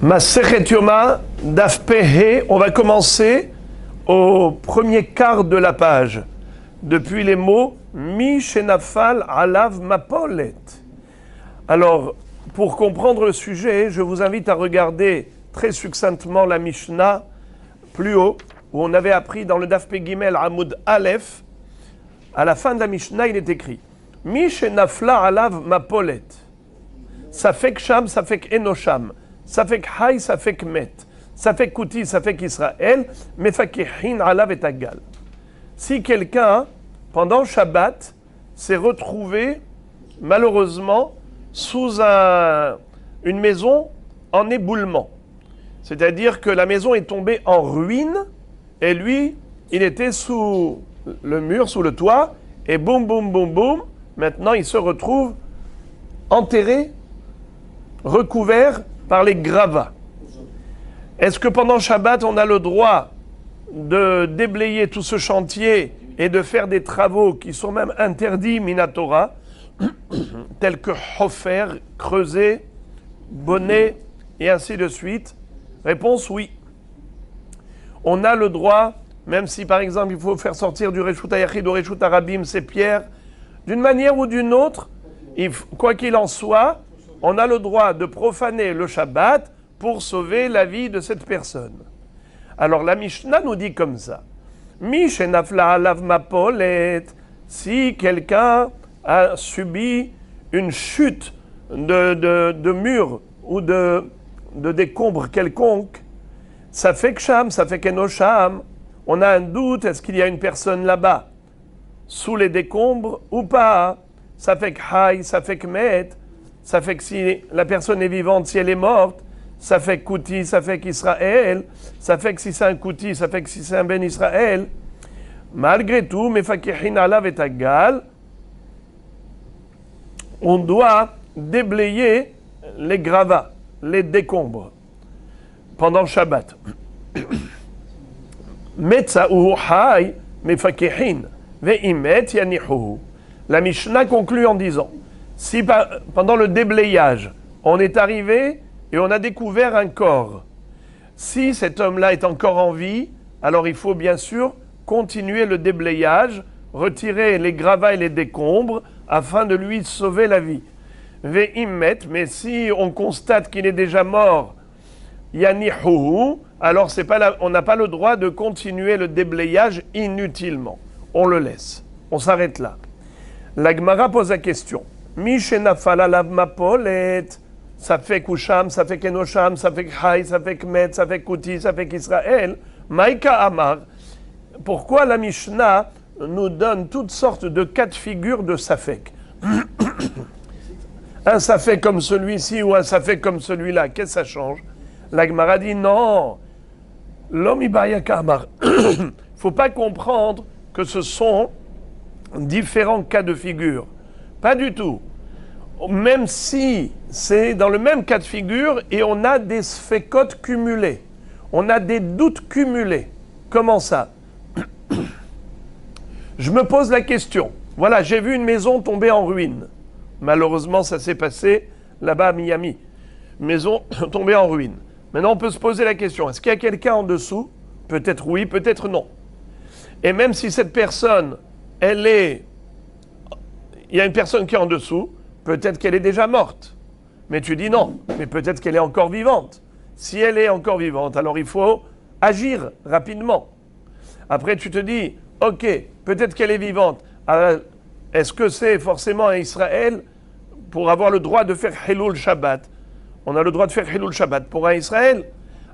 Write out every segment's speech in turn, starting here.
Masechet Yoma, Daf Pehe, on va commencer au premier quart de la page, depuis les mots Mi Shenafal Alav Mapolet. Alors, pour comprendre le sujet, je vous invite à regarder très succinctement la Mishnah plus haut, où on avait appris dans le Daf Pe Gimel Amoud Aleph, à la fin de la Mishnah, il est écrit Mi Shenafla Alav Mapolet. Safek Sham, Safek Enosham. Safek Hay, Safek Met. Safek Kouti, Safek Israël. Mefakehin Alav et Agal. Si quelqu'un, pendant Shabbat, s'est retrouvé, malheureusement, sous une maison en éboulement, c'est-à-dire que la maison est tombée en ruine, et lui, il était sous le mur, sous le toit, et boum, boum, boum, boum, maintenant il se retrouve enterré, recouvert par les gravats. Est-ce que pendant Shabbat, on a le droit de déblayer tout ce chantier et de faire des travaux qui sont même interdits Minatora, tels que hofer, creuser, bonnet et ainsi de suite? Réponse oui. On a le droit, même si par exemple il faut faire sortir du Reshut HaYachid au Reshut HaRabim ses pierres, d'une manière ou d'une autre, quoi qu'il en soit, on a le droit de profaner le Shabbat pour sauver la vie de cette personne. Alors la Mishnah nous dit comme ça. Mi shenafla alav mapolet. Si quelqu'un a subi une chute de mur ou de décombre quelconque, ça fait que Sham, ça fait qu'Enosham, on a un doute, est-ce qu'il y a une personne là-bas, sous les décombres ou pas? Ça fait que Hay, ça fait que Met, ça fait que si la personne est vivante, si elle est morte, ça fait que Kouti, ça fait qu'Israël, ça fait que si c'est un Kouti, ça fait que si c'est un Ben Israël. Malgré tout, Mefakehin Alav et Agal, on doit déblayer les gravats, les décombres, pendant Shabbat. Metzaou Hay, Mefakehin, Veimet Yanihu. La Mishnah conclut en disant, si pendant le déblayage, on est arrivé et on a découvert un corps, si cet homme-là est encore en vie, alors il faut bien sûr continuer le déblayage, retirer les gravats et les décombres afin de lui sauver la vie. Ve'immet, mais si on constate qu'il est déjà mort, yanihuhu, alors on n'a pas le droit de continuer le déblayage inutilement. On le laisse. On s'arrête là. La Gemara pose la question. Mi shenafal alav mapolet, ça fait Kusham, ça fait Kenosham, ça fait Hay, ça fait Met, ça fait Kouti, ça fait Israël. Maïka Amar. Pourquoi la Mishnah nous donne toutes sortes de cas de figure de Safek? Un Safek comme celui-ci ou un Safek comme celui-là, qu'est-ce que ça change? La Gemara dit non. L'homme Ibayaka Amar. Il ne faut pas comprendre que ce sont différents cas de figure. Pas du tout. Même si c'est dans le même cas de figure et on a des sfekot cumulés. On a des doutes cumulés. Comment ça? Je me pose la question. Voilà, j'ai vu une maison tomber en ruine. Malheureusement, ça s'est passé là-bas à Miami. Maison tombée en ruine. Maintenant, on peut se poser la question. Est-ce qu'il y a quelqu'un en dessous? Peut-être oui, peut-être non. Et même si cette personne, il y a une personne qui est en dessous, peut-être qu'elle est déjà morte. Mais tu dis non, mais peut-être qu'elle est encore vivante. Si elle est encore vivante, alors il faut agir rapidement. Après, tu te dis, ok, peut-être qu'elle est vivante. Alors, est-ce que c'est forcément un Israël pour avoir le droit de faire Hilul Shabbat? On a le droit de faire Hilul Shabbat pour un Israël.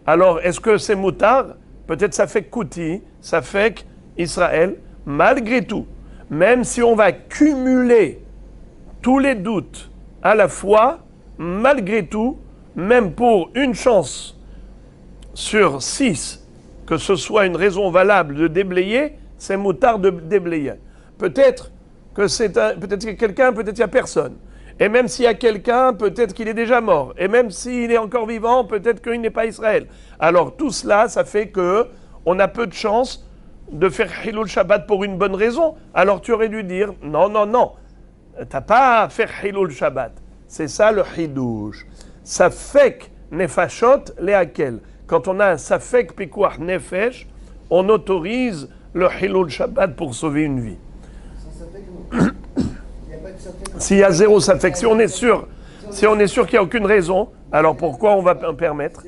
Alors, est-ce que c'est Moutar? Peut-être ça fait Kouti, ça fait Israël. Malgré tout, même si on va cumuler tous les doutes à la fois, malgré tout, même pour une chance sur 6, que ce soit une raison valable de déblayer, c'est moutard de déblayer. Peut-être que peut-être qu'il y a quelqu'un, peut-être qu'il n'y a personne. Et même s'il y a quelqu'un, peut-être qu'il est déjà mort. Et même s'il est encore vivant, peut-être qu'il n'est pas Israël. Alors tout cela, ça fait que on a peu de chance de faire Hilul Shabbat pour une bonne raison. Alors tu aurais dû dire, non, non, non, t'as pas à faire Hilul Shabbat. C'est ça le Hidush. Ça fait nefashot lehakel. Quand on a un safek pikuach nefesh, on autorise le hilul Shabbat pour sauver une vie. S'il y a zéro safek, si on est sûr qu'il n'y a aucune raison, alors pourquoi on va permettre?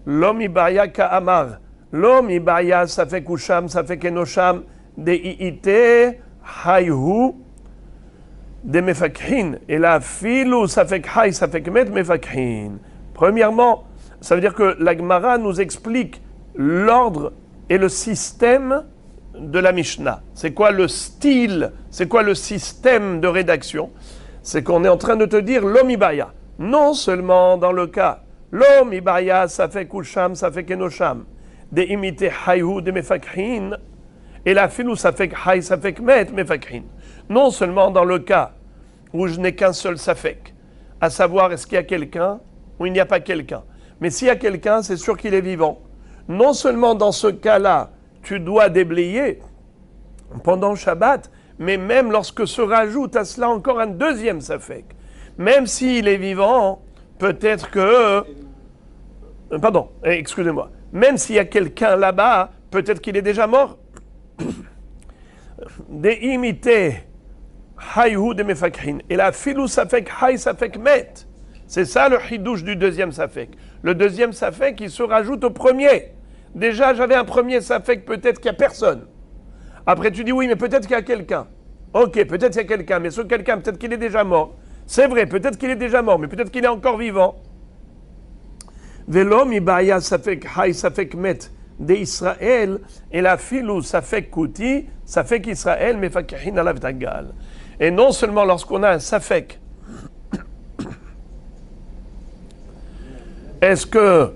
L'homme ibaya ka'amar. L'homme ibaya safek usham, safek enosham, de iite hayhu, de mefakhin. Et la filou safek hay, safek met mefakhin. Premièrement, ça veut dire que la Gemara nous explique l'ordre et le système de la Mishnah. C'est quoi le style? C'est quoi le système de rédaction? C'est qu'on est en train de te dire l'homme ibaya. Non seulement dans le cas l'homme ibaya, ça fait kusham, ça fait kenosham, de imiter hayhu de mefakhin, et la filou ça fait hay, ça fait met mefakhin. Non seulement dans le cas où je n'ai qu'un seul safek, à savoir est-ce qu'il y a quelqu'un ou il n'y a pas quelqu'un. Mais s'il y a quelqu'un, c'est sûr qu'il est vivant. Non seulement dans ce cas-là, tu dois déblayer pendant Shabbat, mais même lorsque se rajoute à cela encore un deuxième safek, même s'il est vivant, peut-être que... Pardon, excusez-moi. Même s'il y a quelqu'un là-bas, peut-être qu'il est déjà mort. De imiter hayhu de mefakhin. Et la filou safek hay safek met. C'est ça le hidouche du deuxième safek. Le deuxième safek, il se rajoute au premier. Déjà, j'avais un premier safek, peut-être qu'il n'y a personne. Après, tu dis oui, mais peut-être qu'il y a quelqu'un. Ok, peut-être qu'il y a quelqu'un, mais ce quelqu'un, peut-être qu'il est déjà mort. C'est vrai, peut-être qu'il est déjà mort, mais peut-être qu'il est encore vivant. Velom ibaya safek hay safek met de Israël, et la filou safek kuti, safek Israël, mefakhin alav tagal. Et non seulement lorsqu'on a un safek, est-ce que,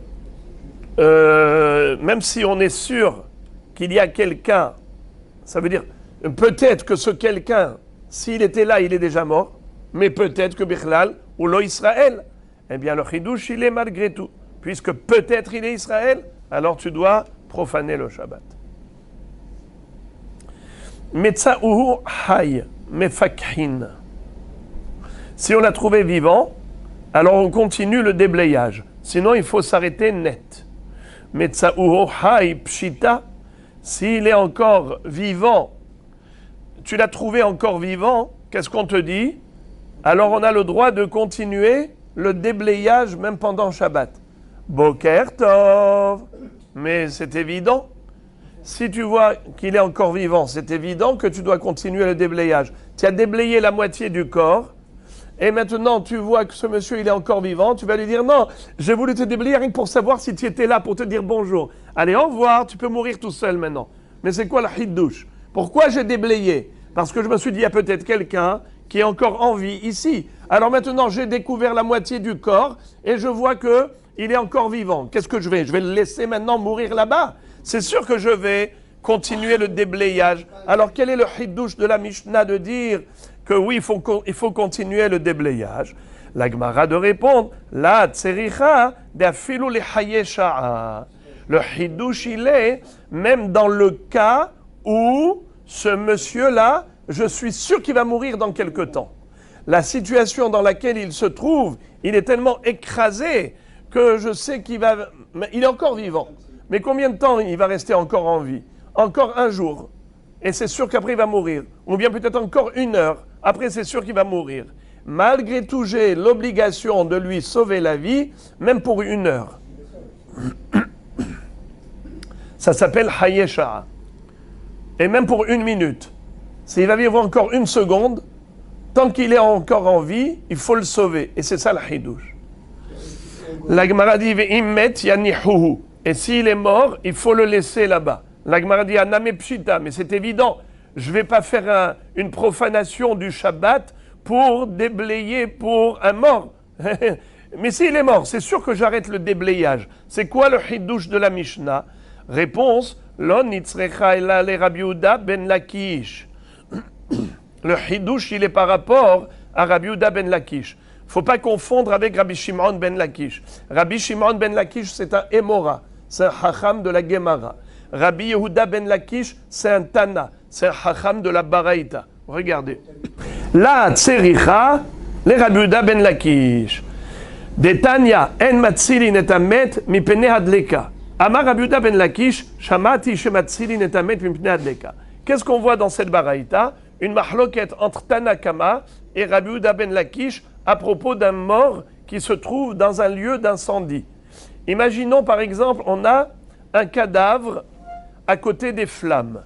même si on est sûr qu'il y a quelqu'un, ça veut dire, peut-être que ce quelqu'un, s'il était là, il est déjà mort, mais peut-être que Bichlal, ou lo Israël, eh bien le chidouche, il est malgré tout. Puisque peut-être il est Israël, alors tu dois profaner le Shabbat. Metza'uhu hay, mefakhin. Si on l'a trouvé vivant, alors on continue le déblayage. Sinon, il faut s'arrêter net. Metza'uhu hay pshita. S'il est encore vivant, tu l'as trouvé encore vivant, qu'est-ce qu'on te dit? Alors on a le droit de continuer le déblayage même pendant Shabbat. Boker Tov. Mais c'est évident. Si tu vois qu'il est encore vivant, c'est évident que tu dois continuer le déblayage. Tu as déblayé la moitié du corps, et maintenant tu vois que ce monsieur il est encore vivant, tu vas lui dire non, j'ai voulu te déblayer rien que pour savoir si tu étais là, pour te dire bonjour. Allez, au revoir, tu peux mourir tout seul maintenant. Mais c'est quoi la hiddouche? Pourquoi j'ai déblayé? Parce que je me suis dit, il y a peut-être quelqu'un qui est encore en vie ici. Alors maintenant, j'ai découvert la moitié du corps, et je vois que il est encore vivant. Qu'est-ce que je vais? Je vais le laisser maintenant mourir là-bas? C'est sûr que je vais continuer le déblayage. Alors quel est le hiddouche de la Mishnah de dire que oui, il faut continuer le déblayage? La Gemara de répondre, la tsericha d'afilu le hayesha'a. Le hiddouche, il est même dans le cas où ce monsieur-là, je suis sûr qu'il va mourir dans quelque temps. La situation dans laquelle il se trouve, il est tellement écrasé que je sais qu'il va... Il est encore vivant. Mais combien de temps il va rester encore en vie? Encore un jour. Et c'est sûr qu'après il va mourir. Ou bien peut-être encore 1 heure. Après c'est sûr qu'il va mourir. Malgré tout, j'ai l'obligation de lui sauver la vie, même pour 1 heure. Ça s'appelle Hayesha. Et même pour 1 minute. S'il va vivre encore 1 seconde, tant qu'il est encore en vie, il faut le sauver. Et c'est ça le hidouche. La Gemara dit Ve'immet yanihuhu. Et s'il est mort, il faut le laisser là-bas. La Gemara dit Aname pshita. Mais c'est évident. Je ne vais pas faire une profanation du Shabbat pour déblayer pour un mort. Mais s'il est mort, c'est sûr que j'arrête le déblayage. C'est quoi le hidouche de la Mishnah? Réponse Lo nitzrecha ela le Rabbi Yehuda ben Lakish. Le hidouche, il est par rapport à Rabbi Yehuda ben Lakish. Il ne faut pas confondre avec Rabbi Shimon ben Lakish. Rabbi Shimon ben Lakish, c'est un Emora, c'est un Hacham de la Gemara. Rabbi Yehuda ben Lakish, c'est un Tana, c'est un Hacham de la Baraïta. Regardez. La Tsericha, les Rabbi Yehuda ben Lakish. Detanya en matzilin et amet mipene hadleka. Amar Rabbi Yehuda ben Lakish, shamati shematzilin et amet mipene hadleka. Qu'est-ce qu'on voit dans cette baraïta? Une mahloket entre Tanakama et Rabbi Yehuda ben Lakish à propos d'un mort qui se trouve dans un lieu d'incendie. Imaginons par exemple, on a un cadavre à côté des flammes.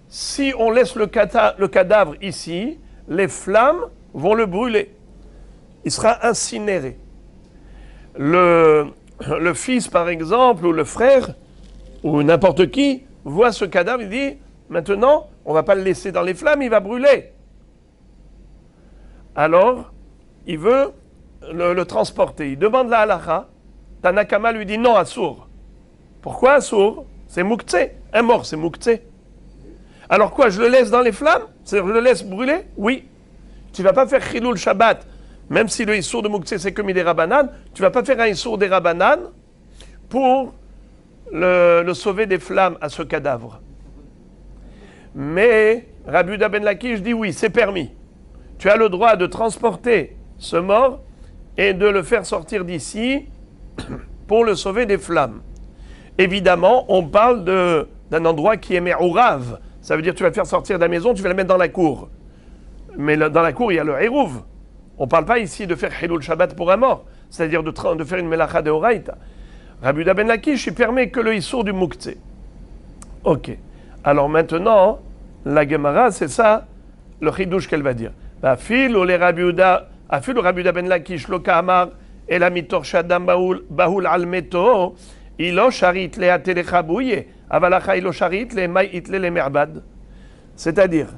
Si on laisse le cadavre ici, les flammes vont le brûler. Il sera incinéré. Le fils, par exemple, ou le frère, ou n'importe qui, voit ce cadavre, il dit, maintenant, on ne va pas le laisser dans les flammes, il va brûler. Alors, il veut le transporter. Il demande la halakha. Tanakama lui dit non, Assour. Pourquoi Assour? C'est Moukhtse. Un mort, c'est Moukhtse. Alors quoi, je le laisse dans les flammes? C'est-à-dire, je le laisse brûler? Oui. Tu ne vas pas faire Chilul Shabbat, même si le Issour de Moukhtse c'est comme il est Rabbanan, tu ne vas pas faire un Issour des Rabbanan pour le sauver des flammes à ce cadavre. Mais Rabbi Yehuda ben Lakish dit oui, c'est permis. Tu as le droit de transporter ce mort et de le faire sortir d'ici pour le sauver des flammes. Évidemment, on parle d'un endroit qui est me'ourav. Ça veut dire que tu vas le faire sortir de la maison, tu vas le mettre dans la cour. Mais dans la cour, il y a le hérouv. On ne parle pas ici de faire Hilul Shabbat pour un mort, c'est-à-dire de faire une melacha de Horaïta. Rabbi Yehuda ben Lakish, il permet que le Issour du Moukhtse. Ok. Alors maintenant, la Gemara, c'est ça, le chidouche qu'elle va dire. Afil ou les Rabbi Yehuda, afil ou Rabbi Yehuda ben Lakish, lo ka'amar, el amitor shadam bahul al meto, ilo sharit le atele chabouye, avalacha ilo sharit le mai itle le merbad. C'est-à-dire,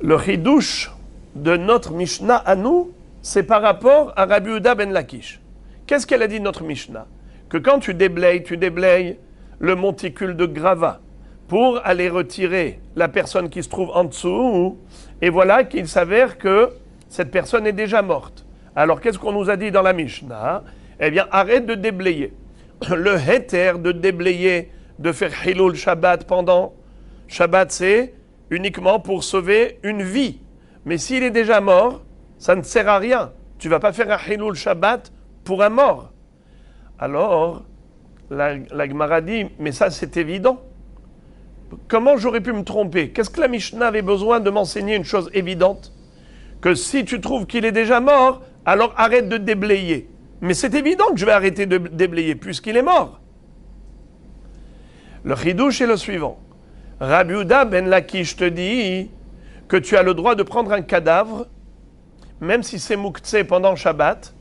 le chidouche de notre Mishnah à nous, c'est par rapport à Rabbi Yehuda ben Lakish. Qu'est-ce qu'elle a dit notre Mishnah? Que quand tu déblayes le monticule de gravat pour aller retirer la personne qui se trouve en dessous, et voilà qu'il s'avère que cette personne est déjà morte. Alors qu'est-ce qu'on nous a dit dans la Mishnah? Eh bien, arrête de déblayer. Le héter de déblayer, de faire Hilul Shabbat pendant Shabbat, c'est uniquement pour sauver une vie. Mais s'il est déjà mort, ça ne sert à rien. Tu ne vas pas faire un Hilul Shabbat pour un mort. Alors, la Gemara dit, mais ça c'est évident. Comment j'aurais pu me tromper? Qu'est-ce que la Mishnah avait besoin de m'enseigner une chose évidente? Que si tu trouves qu'il est déjà mort, alors arrête de déblayer. Mais c'est évident que je vais arrêter de déblayer puisqu'il est mort. Le chidouche est le suivant. Rabbi Yehuda ben Lakish te dit que tu as le droit de prendre un cadavre, même si c'est Moukhtse pendant Shabbat,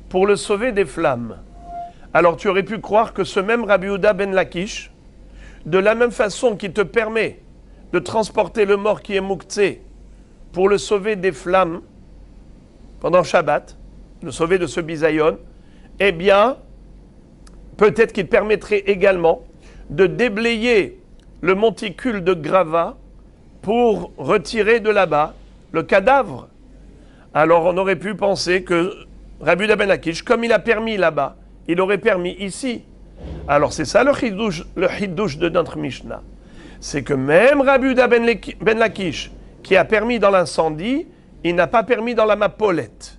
pour le sauver des flammes. Alors tu aurais pu croire que ce même Rabbi Yehuda ben Lakish, de la même façon qu'il te permet de transporter le mort qui est Moukhtse pour le sauver des flammes pendant Shabbat, le sauver de ce bisayon, eh bien, peut-être qu'il permettrait également de déblayer le monticule de gravat pour retirer de là-bas le cadavre. Alors on aurait pu penser que Rabbi Yehuda ben Lakish, comme il a permis là-bas, il aurait permis ici. Alors c'est ça le chidouche de notre Mishnah. C'est que même Rabbi Yehuda ben Lakish, qui a permis dans l'incendie, il n'a pas permis dans la mapolette,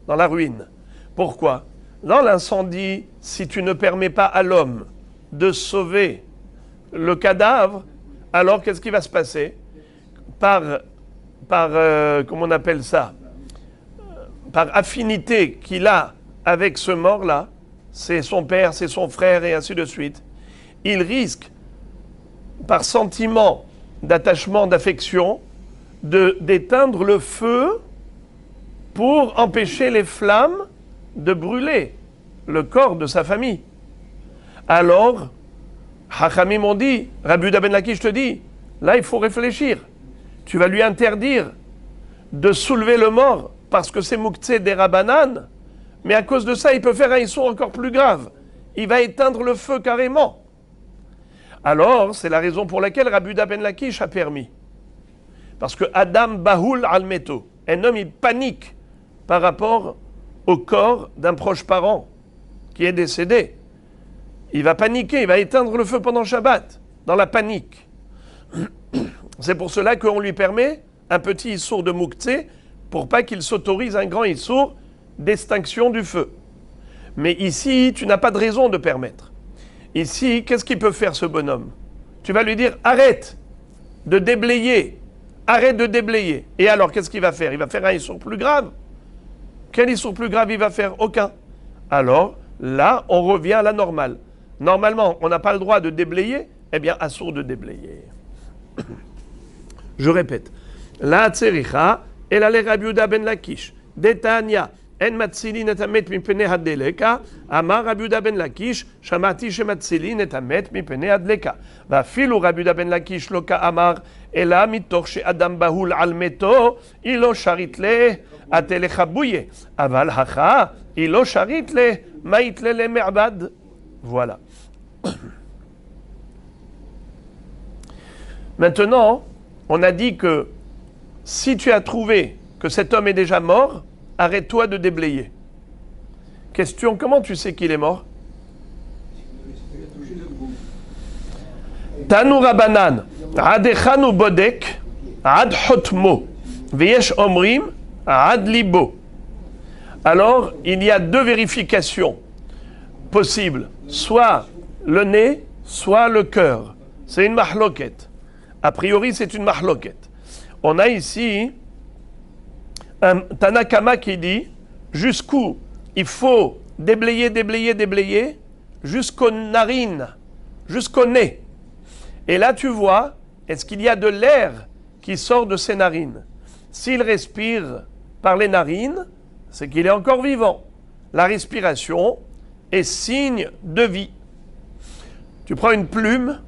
dans la ruine. Pourquoi? Dans l'incendie, si tu ne permets pas à l'homme de sauver le cadavre, alors qu'est-ce qui va se passer? Comment on appelle ça? Par affinité qu'il a avec ce mort-là, c'est son père, c'est son frère, et ainsi de suite, il risque, par sentiment d'attachement, d'affection, d'éteindre le feu pour empêcher les flammes de brûler le corps de sa famille. Alors, Hachamim ont dit, Rabbi Yehuda ben Lakish te dit, là il faut réfléchir. Tu vas lui interdire de soulever le mort parce que c'est Moukhtse des Rabbanan, mais à cause de ça, il peut faire un issour encore plus grave. Il va éteindre le feu carrément. Alors, c'est la raison pour laquelle Rabbi Yehuda ben Lakish a permis. Parce que Adam Bahul al-Meto, un homme, il panique par rapport au corps d'un proche parent qui est décédé. Il va paniquer, il va éteindre le feu pendant Shabbat, dans la panique. C'est pour cela qu'on lui permet un petit issour de Moukhtse pour pas qu'il s'autorise un grand issour d'extinction du feu. Mais ici, tu n'as pas de raison de permettre. Ici, qu'est-ce qu'il peut faire ce bonhomme? Tu vas lui dire, arrête de déblayer. Arrête de déblayer. Et alors, qu'est-ce qu'il va faire? Il va faire un issour plus grave. Quel issour plus grave il va faire? Aucun. Alors, là, on revient à la normale. Normalement, on n'a pas le droit de déblayer. Eh bien, assour de déblayer. Je répète. La tsericha, el ale Rabbi Yehuda ben Lakish. Detania. En matzilin et amet mipene hadeleka, amar Rabbi Yehuda ben Lakish, shamati shematzilin et amet mipene hadleka. Vafilu Rabbi Yehuda ben Lakish loka amar, ela mitoch she'adam bahul al meto, ilo sharit le atelecha bouye. Aval hacha, ilo sharit le mait le me'abad. Voilà. Maintenant, on a dit que si tu as trouvé que cet homme est déjà mort, arrête-toi de déblayer. Question, comment tu sais qu'il est mort? Tanu Rabanan, Adechanu Bodek, Ad Hotmo, Veyesh Omrim, Ad Libo. Alors, il y a deux vérifications possibles. Soit le nez, soit le cœur. C'est une mahloket. A priori, c'est une mahloket. On a ici un Tanakama qui dit jusqu'où il faut déblayer, jusqu'aux narines, jusqu'au nez. Et là, tu vois, est-ce qu'il y a de l'air qui sort de ses narines? S'il respire par les narines, c'est qu'il est encore vivant. La respiration est signe de vie. Tu prends une plume,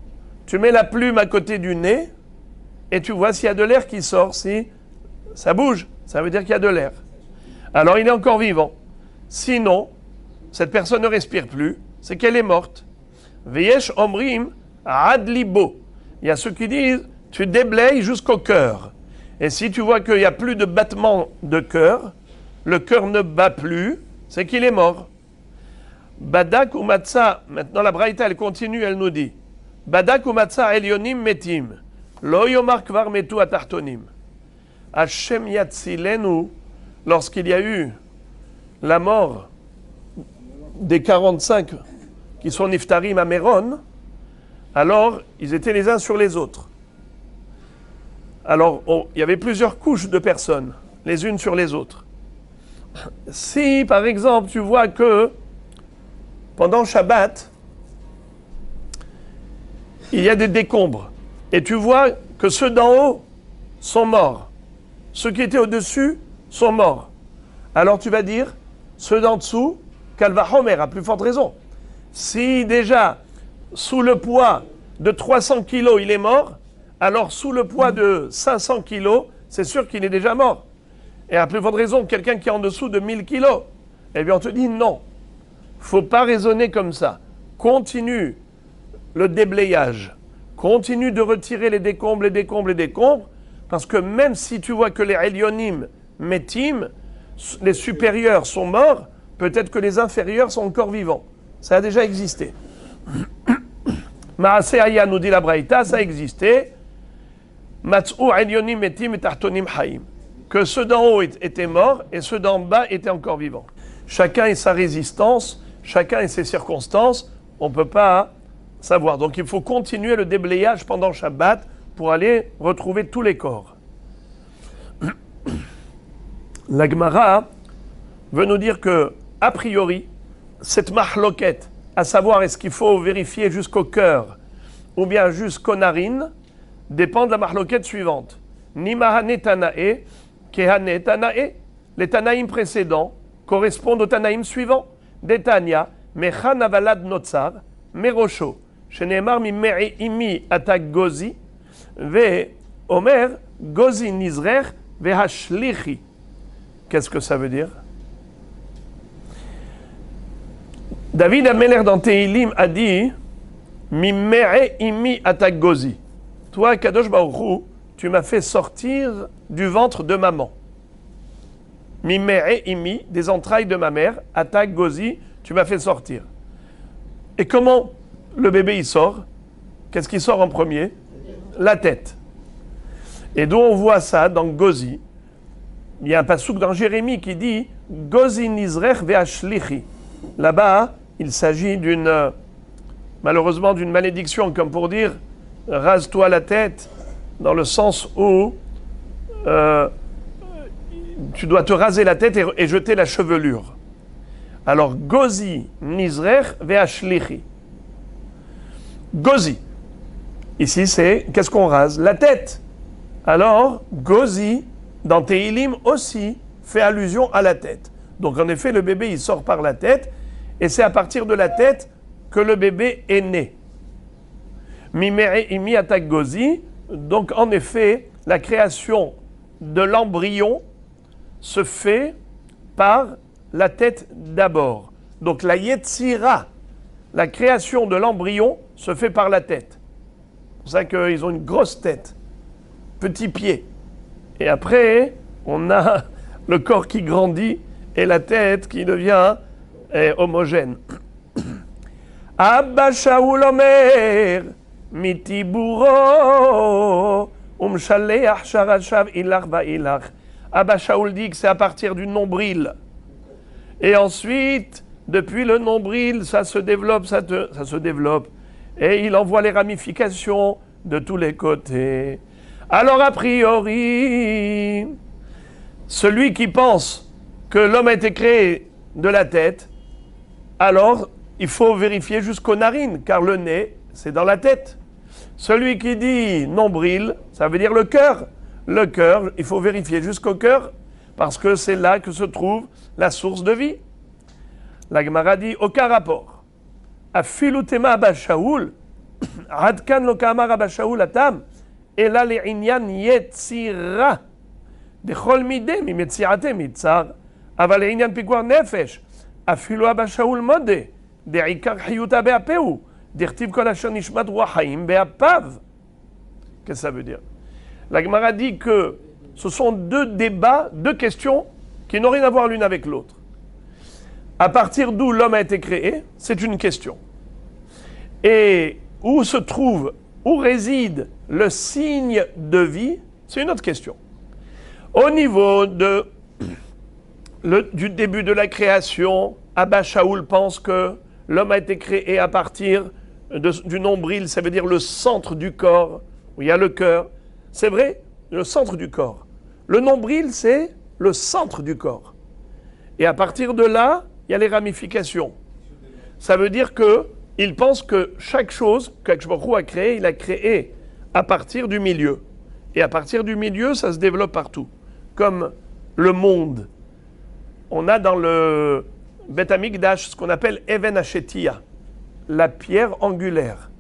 tu mets la plume à côté du nez, et tu vois s'il y a de l'air qui sort. Si ça bouge, ça veut dire qu'il y a de l'air. Alors il est encore vivant. Sinon, cette personne ne respire plus, c'est qu'elle est morte. Veyesh omrim ad libo. Il y a ceux qui disent, tu déblayes jusqu'au cœur. Et si tu vois qu'il n'y a plus de battement de cœur, le cœur ne bat plus, c'est qu'il est mort. Badak ou matza, maintenant la Braïta elle continue, elle nous dit, Badak ou matza elionim metim, lo yomar kvar metu atartonim. Hashem yatzilenu, lorsqu'il y a eu la mort des 45 qui sont niftarim à Méron, alors ils étaient les uns sur les autres. Alors il y avait plusieurs couches de personnes, les unes sur les autres. Si par exemple tu vois que pendant Shabbat, il y a des décombres, et tu vois que ceux d'en haut sont morts, ceux qui étaient au-dessus sont morts. Alors tu vas dire, ceux d'en dessous, Kalva Homer, à plus forte raison. Si déjà, sous le poids de 300 kilos, il est mort, alors sous le poids de 500 kilos, c'est sûr qu'il est déjà mort. Et à plus forte raison, quelqu'un qui est en dessous de 1000 kilos, eh bien on te dit non. Il ne faut pas raisonner comme ça. Continue le déblayage. Continue de retirer les décombres, parce que même si tu vois que les Elyonim Metim, les supérieurs sont morts, peut-être que les inférieurs sont encore vivants. Ça a déjà existé. Maaseh Aya nous dit la Braïta, ça a existé. Matz'u Elyonim Metim et Tartonim Haim. Que ceux d'en haut étaient morts et ceux d'en bas étaient encore vivants. Chacun et sa résistance, chacun et ses circonstances, on ne peut pas savoir. Donc il faut continuer le déblayage pendant Shabbat pour aller retrouver tous les corps. La Gemara veut nous dire que, a priori, cette mahloket, à savoir est-ce qu'il faut vérifier jusqu'au cœur ou bien jusqu'aux narines, dépend de la mahloket suivante. Nimahane Tanae, Kehane Tanae. Les Tanaïm précédents correspondent aux Tanaïm suivants. Detania, Mechan Avalad Notsar, Merosho, Shenemar Mimei Imi Atak Gozi, Ve Omer, Gozi Nizrer, Ve Hashlichi. Qu'est-ce que ça veut dire? David Ameler dans Tehilim a dit Mimei Imi Atak Gozi. Toi, Kadosh Baruch Hu, tu m'as fait sortir du ventre de maman. Mimei Imi, des entrailles de ma mère, Atak Gozi, tu m'as fait sortir. Et comment le bébé il sort? Qu'est-ce qui sort en premier? La tête. Et d'où on voit ça dans Gozi? Il y a un passouk dans Jérémie qui dit Gozi nizrech ve'ashlichi. Là-bas, il s'agit malheureusement d'une malédiction, comme pour dire rase-toi la tête, dans le sens où tu dois te raser la tête et jeter la chevelure. Alors, Gozi nizrech ve'ashlichi. Gozi. Ici, c'est qu'est-ce qu'on rase? La tête. Alors, Gozi, dans Tehilim aussi, fait allusion à la tête. Donc, en effet, le bébé, il sort par la tête, et c'est à partir de la tête que le bébé est né. Mimei attaque Gozi. Donc, en effet, la création de l'embryon se fait par la tête d'abord. Donc, la Yetzira, la création de l'embryon, se fait par la tête. C'est pour ça qu'ils ont une grosse tête, petits pieds. Et après, on a le corps qui grandit et la tête qui devient homogène. Abba Shaul Omer, mitiburo, umshaleach sharashav ilach va'ilach. Abba Shaul dit que c'est à partir du nombril. Et ensuite, depuis le nombril, ça se développe, ça se développe. Et il envoie les ramifications de tous les côtés. Alors, a priori, celui qui pense que l'homme a été créé de la tête, alors il faut vérifier jusqu'aux narines, car le nez, c'est dans la tête. Celui qui dit nombril, ça veut dire le cœur. Le cœur, il faut vérifier jusqu'au cœur, parce que c'est là que se trouve la source de vie. La Gemara dit, aucun rapport. Afilutema Abba Shaul, Adkan lo kamar Abba Shaul atam, ela le'inyan yetzira. Dechol mideh mimetziate mitzar, aval le'inyan pikuar nefesh, afilu Abba Shaul mode, de'ikar chiyuta be'apeu, dirtiv kol asher nishmat ruach haim be'apav. Qu'est-ce que ça veut dire? La Gemara dit que ce sont deux débats, deux questions qui n'ont rien à voir l'une avec l'autre. À partir d'où l'homme a été créé, c'est une question. Et où réside le signe de vie, c'est une autre question. Au niveau du début de la création, Abba Shaul pense que l'homme a été créé à partir du nombril, ça veut dire le centre du corps, où il y a le cœur. C'est vrai, le centre du corps. Le nombril, c'est le centre du corps. Et à partir de là, il y a les ramifications. Ça veut dire qu'il pense que chaque chose qu'Akadosh Baruch Hu a créé, il a créé à partir du milieu. Et à partir du milieu, ça se développe partout. Comme le monde. On a dans le Beth Amikdash ce qu'on appelle Even Hashetia, la pierre angulaire.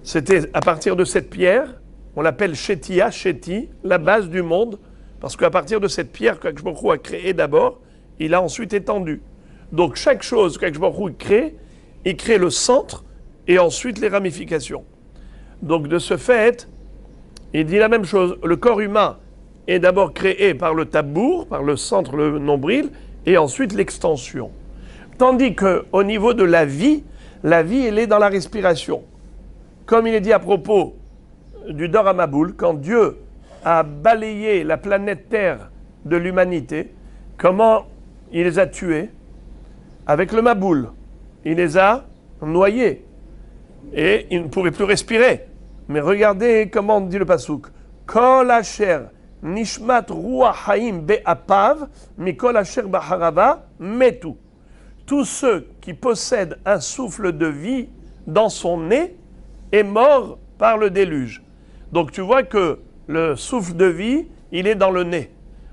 C'était à partir de cette pierre, on l'appelle Shetia, Sheti, la base du monde, parce qu'à partir de cette pierre qu'Akadosh Baruch Hu a créée d'abord, il a ensuite étendu. Donc chaque chose qu'Akadosh Baruch Hu crée, il crée le centre et ensuite les ramifications. Donc de ce fait, il dit la même chose. Le corps humain est d'abord créé par le tabour, par le centre, le nombril, et ensuite l'extension. Tandis qu'au niveau de la vie, elle est dans la respiration. Comme il est dit à propos du Dor HaMaboul, quand Dieu a balayé la planète Terre de l'humanité, comment il les a tués? Avec le Maboul. Il les a noyés. Et ils ne pouvaient plus respirer. Mais regardez comment dit le Passouk. Kol asher nishmat ruach haim be'apav, mikol asher b'harava metu. Tous ceux qui possèdent un souffle de vie dans son nez est mort par le déluge. Donc tu vois que le souffle de vie, il est dans le nez.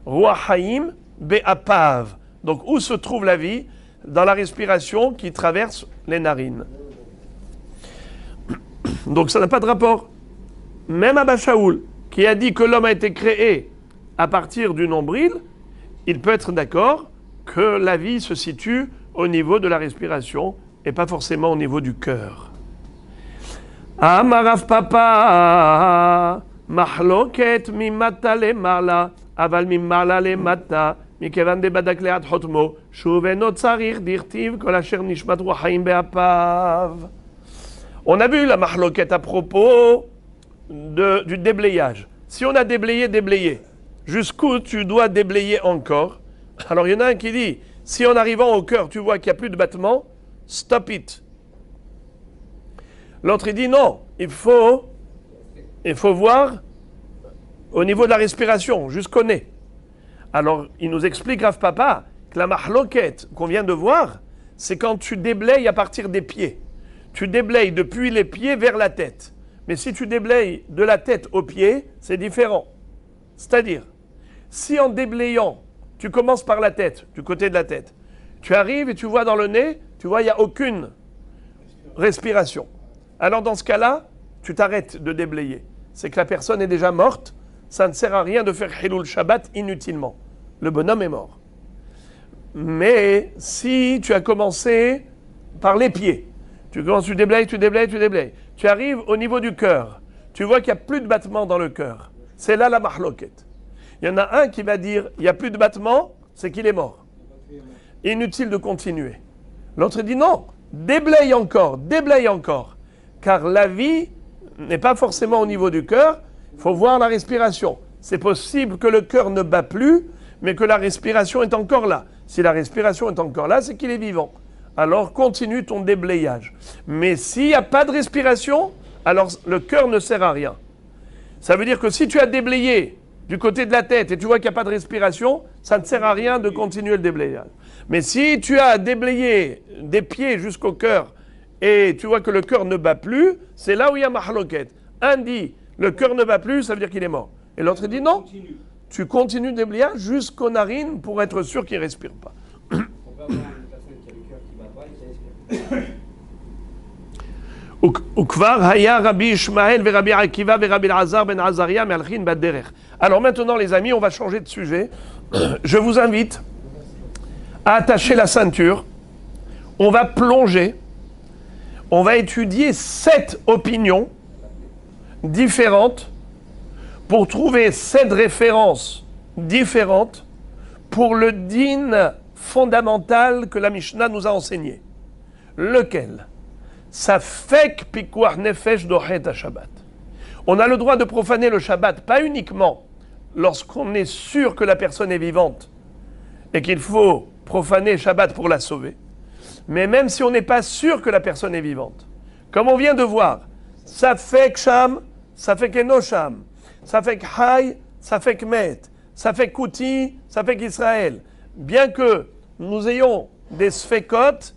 Ruach haim be'apav. Donc où se trouve la vie? Dans la respiration qui traverse les narines. Donc ça n'a pas de rapport. Même Abba Shaul, qui a dit que l'homme a été créé à partir du nombril, il peut être d'accord que la vie se situe au niveau de la respiration et pas forcément au niveau du cœur. Amarav papa, mahloket mimata le mala, aval mimala le mata. On a vu la mahloket à propos du déblayage. Si on a déblayé, jusqu'où tu dois déblayer encore? Alors il y en a un qui dit, si en arrivant au cœur, tu vois qu'il n'y a plus de battement, stop it. L'autre il dit non, il faut voir au niveau de la respiration, jusqu'au nez. Alors il nous explique, Rav Papa, que la mahloket qu'on vient de voir, c'est quand tu déblayes à partir des pieds. Tu déblayes depuis les pieds vers la tête. Mais si tu déblayes de la tête aux pieds, c'est différent. C'est-à-dire, si en déblayant, tu commences par la tête, du côté de la tête, tu arrives et tu vois dans le nez, tu vois, il n'y a aucune respiration. Alors dans ce cas-là, tu t'arrêtes de déblayer. C'est que la personne est déjà morte, ça ne sert à rien de faire Hilul Shabbat inutilement. Le bonhomme est mort. Mais si tu as commencé par les pieds, tu commences, tu déblayes, tu arrives au niveau du cœur, tu vois qu'il n'y a plus de battement dans le cœur. C'est là la mahloket. Il y en a un qui va dire, il n'y a plus de battement, c'est qu'il est mort. Inutile de continuer. L'autre dit non, déblaye encore, car la vie n'est pas forcément au niveau du cœur, il faut voir la respiration. C'est possible que le cœur ne bat plus, mais que la respiration est encore là. Si la respiration est encore là, c'est qu'il est vivant. Alors continue ton déblayage. Mais s'il n'y a pas de respiration, alors le cœur ne sert à rien. Ça veut dire que si tu as déblayé du côté de la tête et tu vois qu'il n'y a pas de respiration, ça ne sert à rien de continuer le déblayage. Mais si tu as déblayé des pieds jusqu'au cœur et tu vois que le cœur ne bat plus, c'est là où il y a mahloket. Un dit, le cœur ne bat plus, ça veut dire qu'il est mort. Et l'autre dit non, tu continues le déblayage jusqu'aux narines pour être sûr qu'il ne respire pas. On peut avoir une personne qui a le cœur qui ne bat pas et qui respire. Ukvar haya Rabbi Ishmael ve Rabbi Akiva ve Rabbi Elazar ben Azaria me'alchin bad-derech. Alors maintenant les amis, on va changer de sujet. Je vous invite à attacher la ceinture. On va plonger. On va étudier 7 opinions différentes pour trouver 7 références différentes pour le din fondamental que la Mishnah nous a enseigné. Lequel? Safek pikuach nefesh dochet à Shabbat. On a le droit de profaner le Shabbat, pas uniquement lorsqu'on est sûr que la personne est vivante et qu'il faut profaner Shabbat pour la sauver, mais même si on n'est pas sûr que la personne est vivante. Comme on vient de voir, Safek sham, Safek eno sham, Safek hay, Safek met, Safek kouti, Safek Israël. Bien que nous ayons des sfekot,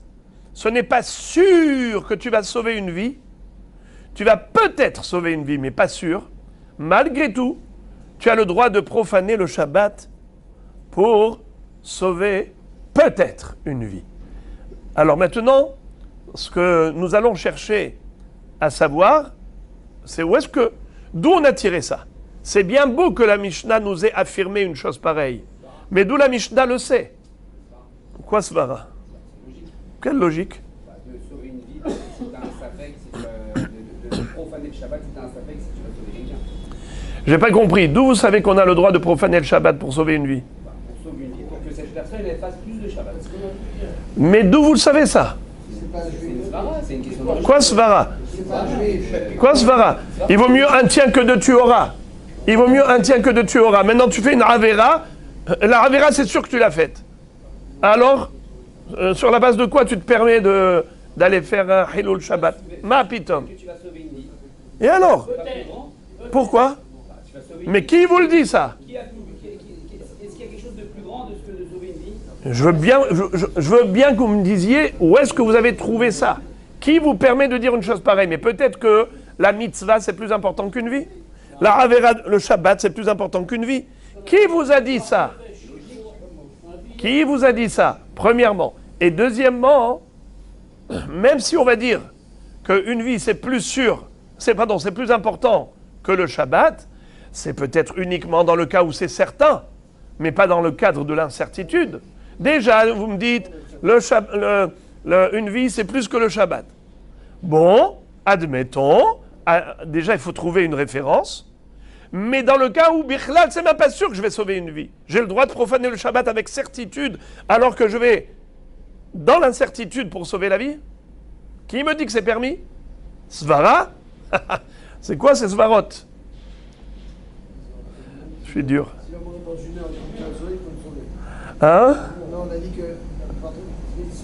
ce n'est pas sûr que tu vas sauver une vie. Tu vas peut-être sauver une vie, mais pas sûr. Malgré tout, tu as le droit de profaner le Shabbat pour sauver peut-être une vie. Alors maintenant, ce que nous allons chercher à savoir, c'est d'où on a tiré ça. C'est bien beau que la Mishnah nous ait affirmé une chose pareille. Mais d'où la Mishnah le sait? Quoi se verra? Quelle logique? De sauver une vie, c'est un safek, de profaner le Shabbat, c'est un safek si tu vas sauver quelqu'un. J'ai pas compris. D'où vous savez qu'on a le droit de profaner le Shabbat pour sauver une vie? Pour sauver une vie, pour que cette personne elle fasse plus de Shabbat. Mais d'où vous le savez ça? C'est une svara, c'est une question de... Quoi svara? Quoi svara? Il vaut mieux un tien que deux tu auras. Il vaut mieux un tien que deux tu auras. Maintenant tu fais une avera. La avera c'est sûr que tu l'as faite. Alors, sur la base de quoi tu te permets d'aller faire un Hilul Shabbat? Ma pitom. Tu vas sauver une vie. Et alors? Pourquoi? Mais qui vous le dit ça? Est-ce qu'il y a quelque chose de plus grand de ce que de sauver une vie? Je veux bien que vous me disiez où est-ce que vous avez trouvé ça. Qui vous permet de dire une chose pareille? Mais peut-être que la mitzvah c'est plus important qu'une vie. La Havera, le Shabbat c'est plus important qu'une vie. Qui vous a dit ça? Qui vous a dit ça? Premièrement. Et deuxièmement, même si on va dire qu'une vie c'est plus sûr, c'est plus important que le Shabbat, c'est peut-être uniquement dans le cas où c'est certain, mais pas dans le cadre de l'incertitude. Déjà, vous me dites, une vie c'est plus que le Shabbat. Bon, admettons, déjà il faut trouver une référence, mais dans le cas où Bichlal, c'est même pas sûr que je vais sauver une vie. J'ai le droit de profaner le Shabbat avec certitude, alors que je vais dans l'incertitude pour sauver la vie. Qui me dit que c'est permis? Svara? C'est quoi ces svarot? Je suis dur. Hein? Non, on a dit que,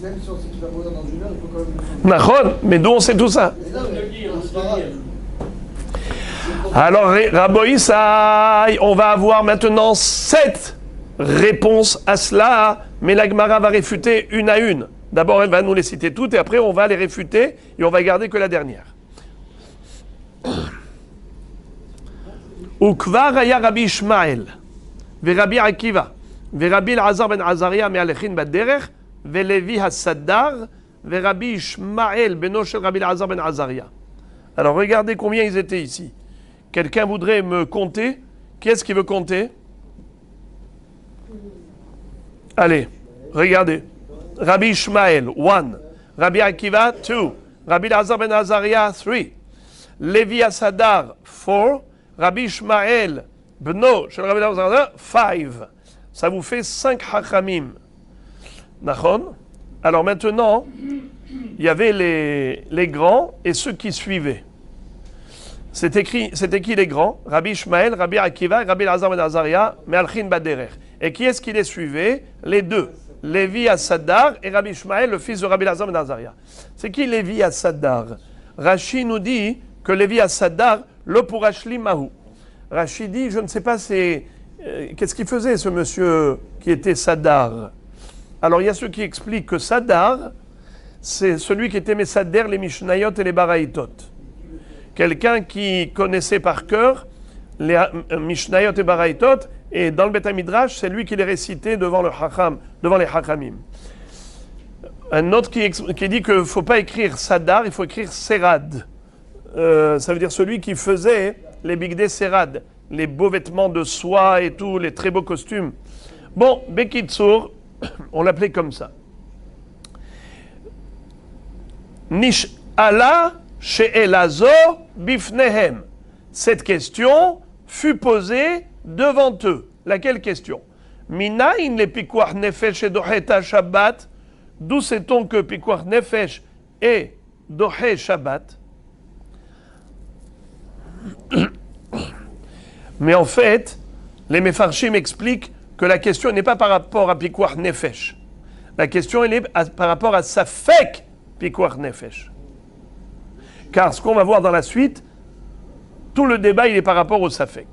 même si on sait qu'il va mourir dans une heure, il faut quand même le faire. Nahon, mais d'où on sait tout ça? Mais non, mais c'est pas grave. Alors, Raboïsaï, on va avoir maintenant 7 réponses à cela, mais la Gemara va réfuter une à une. D'abord, elle va nous les citer toutes, et après, on va les réfuter, et on va garder que la dernière. Ukvar aya Rabbi Ishmael, Rabbi Akiva, Rabbi Elazar ben Azaria me'alechin baderech, Levi Hasadar, Rabbi Ishmael beno shel Rabbi Elazar ben Azaria. Alors, regardez combien ils étaient ici. Quelqu'un voudrait me compter? Qui est-ce qui veut compter? Allez, regardez. Rabbi Ishmael, 1. Rabbi Akiva, 2. Rabbi Elazar ben Azaria, 3. Levi Hasadar, 4. Rabbi Ishmael, beno shel Rabbi Elazar ben Azaria, 5. Ça vous fait 5 hachamim. Nachon? Alors maintenant, il y avait les grands et ceux qui suivaient. C'était qui les grands? Rabbi Ishmael, Rabbi Akiva, Rabbi Elazar ben Azaria, Me'alchin baderech. Et qui est-ce qui les suivait? Les deux. Lévi Hasadar et Rabbi Ishmael, le fils de Rabbi Elazar ben Azaria. C'est qui Lévi Hasadar? Rashi nous dit que Lévi Hasadar, le pour Ashli Mahu. Rashi dit, je ne sais pas, qu'est-ce qu'il faisait ce monsieur qui était Sadar? Alors il y a ceux qui expliquent que Sadar, c'est celui qui était Messader, les Mishnayot et les Baraïtot. Quelqu'un qui connaissait par cœur les Mishnayot et Baraïtot, et dans le Beth Midrash, c'est lui qui les récitait devant le Hacham, devant les Hachamim. Un autre qui dit qu'il ne faut pas écrire Sadar, il faut écrire Serad. Ça veut dire celui qui faisait les Bigdé Serad, les beaux vêtements de soie et tout, les très beaux costumes. Bon, Bekitsour, on l'appelait comme ça. Nish Allah she'elazo bifnehem. Cette question fut posée devant eux. Laquelle question? Minain le pikuach nefesh et doheta Shabbat. D'où sait-on que pikuach nefesh et dohe Shabbat? Mais en fait, les Mefarshim expliquent que la question n'est pas par rapport à pikuach nefesh. La question elle est par rapport à safek pikuach nefesh. Car ce qu'on va voir dans la suite, tout le débat il est par rapport au safek.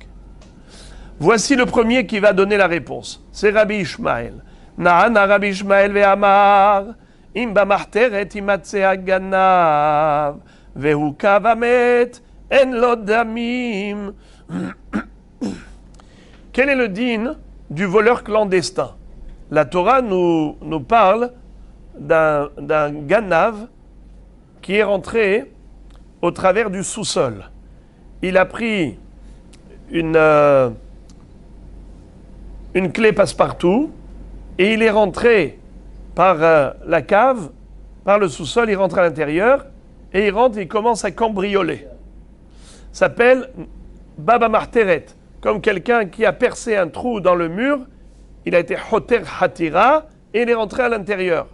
Voici le premier qui va donner la réponse. C'est Rabbi Ishmael. Na'ana Rabbi Ishmael ve'amar im b'machteret imatze haganav vehu kavamet en lo damim. Quel est le din du voleur clandestin? La Torah nous parle d'un ganav qui est rentré au travers du sous-sol. Il a pris une clé passe-partout et il est rentré par la cave, par le sous-sol, il rentre à l'intérieur et il rentre et il commence à cambrioler. Ça s'appelle Baba Marteret, comme quelqu'un qui a percé un trou dans le mur, il a été Hoter Hatira et il est rentré à l'intérieur.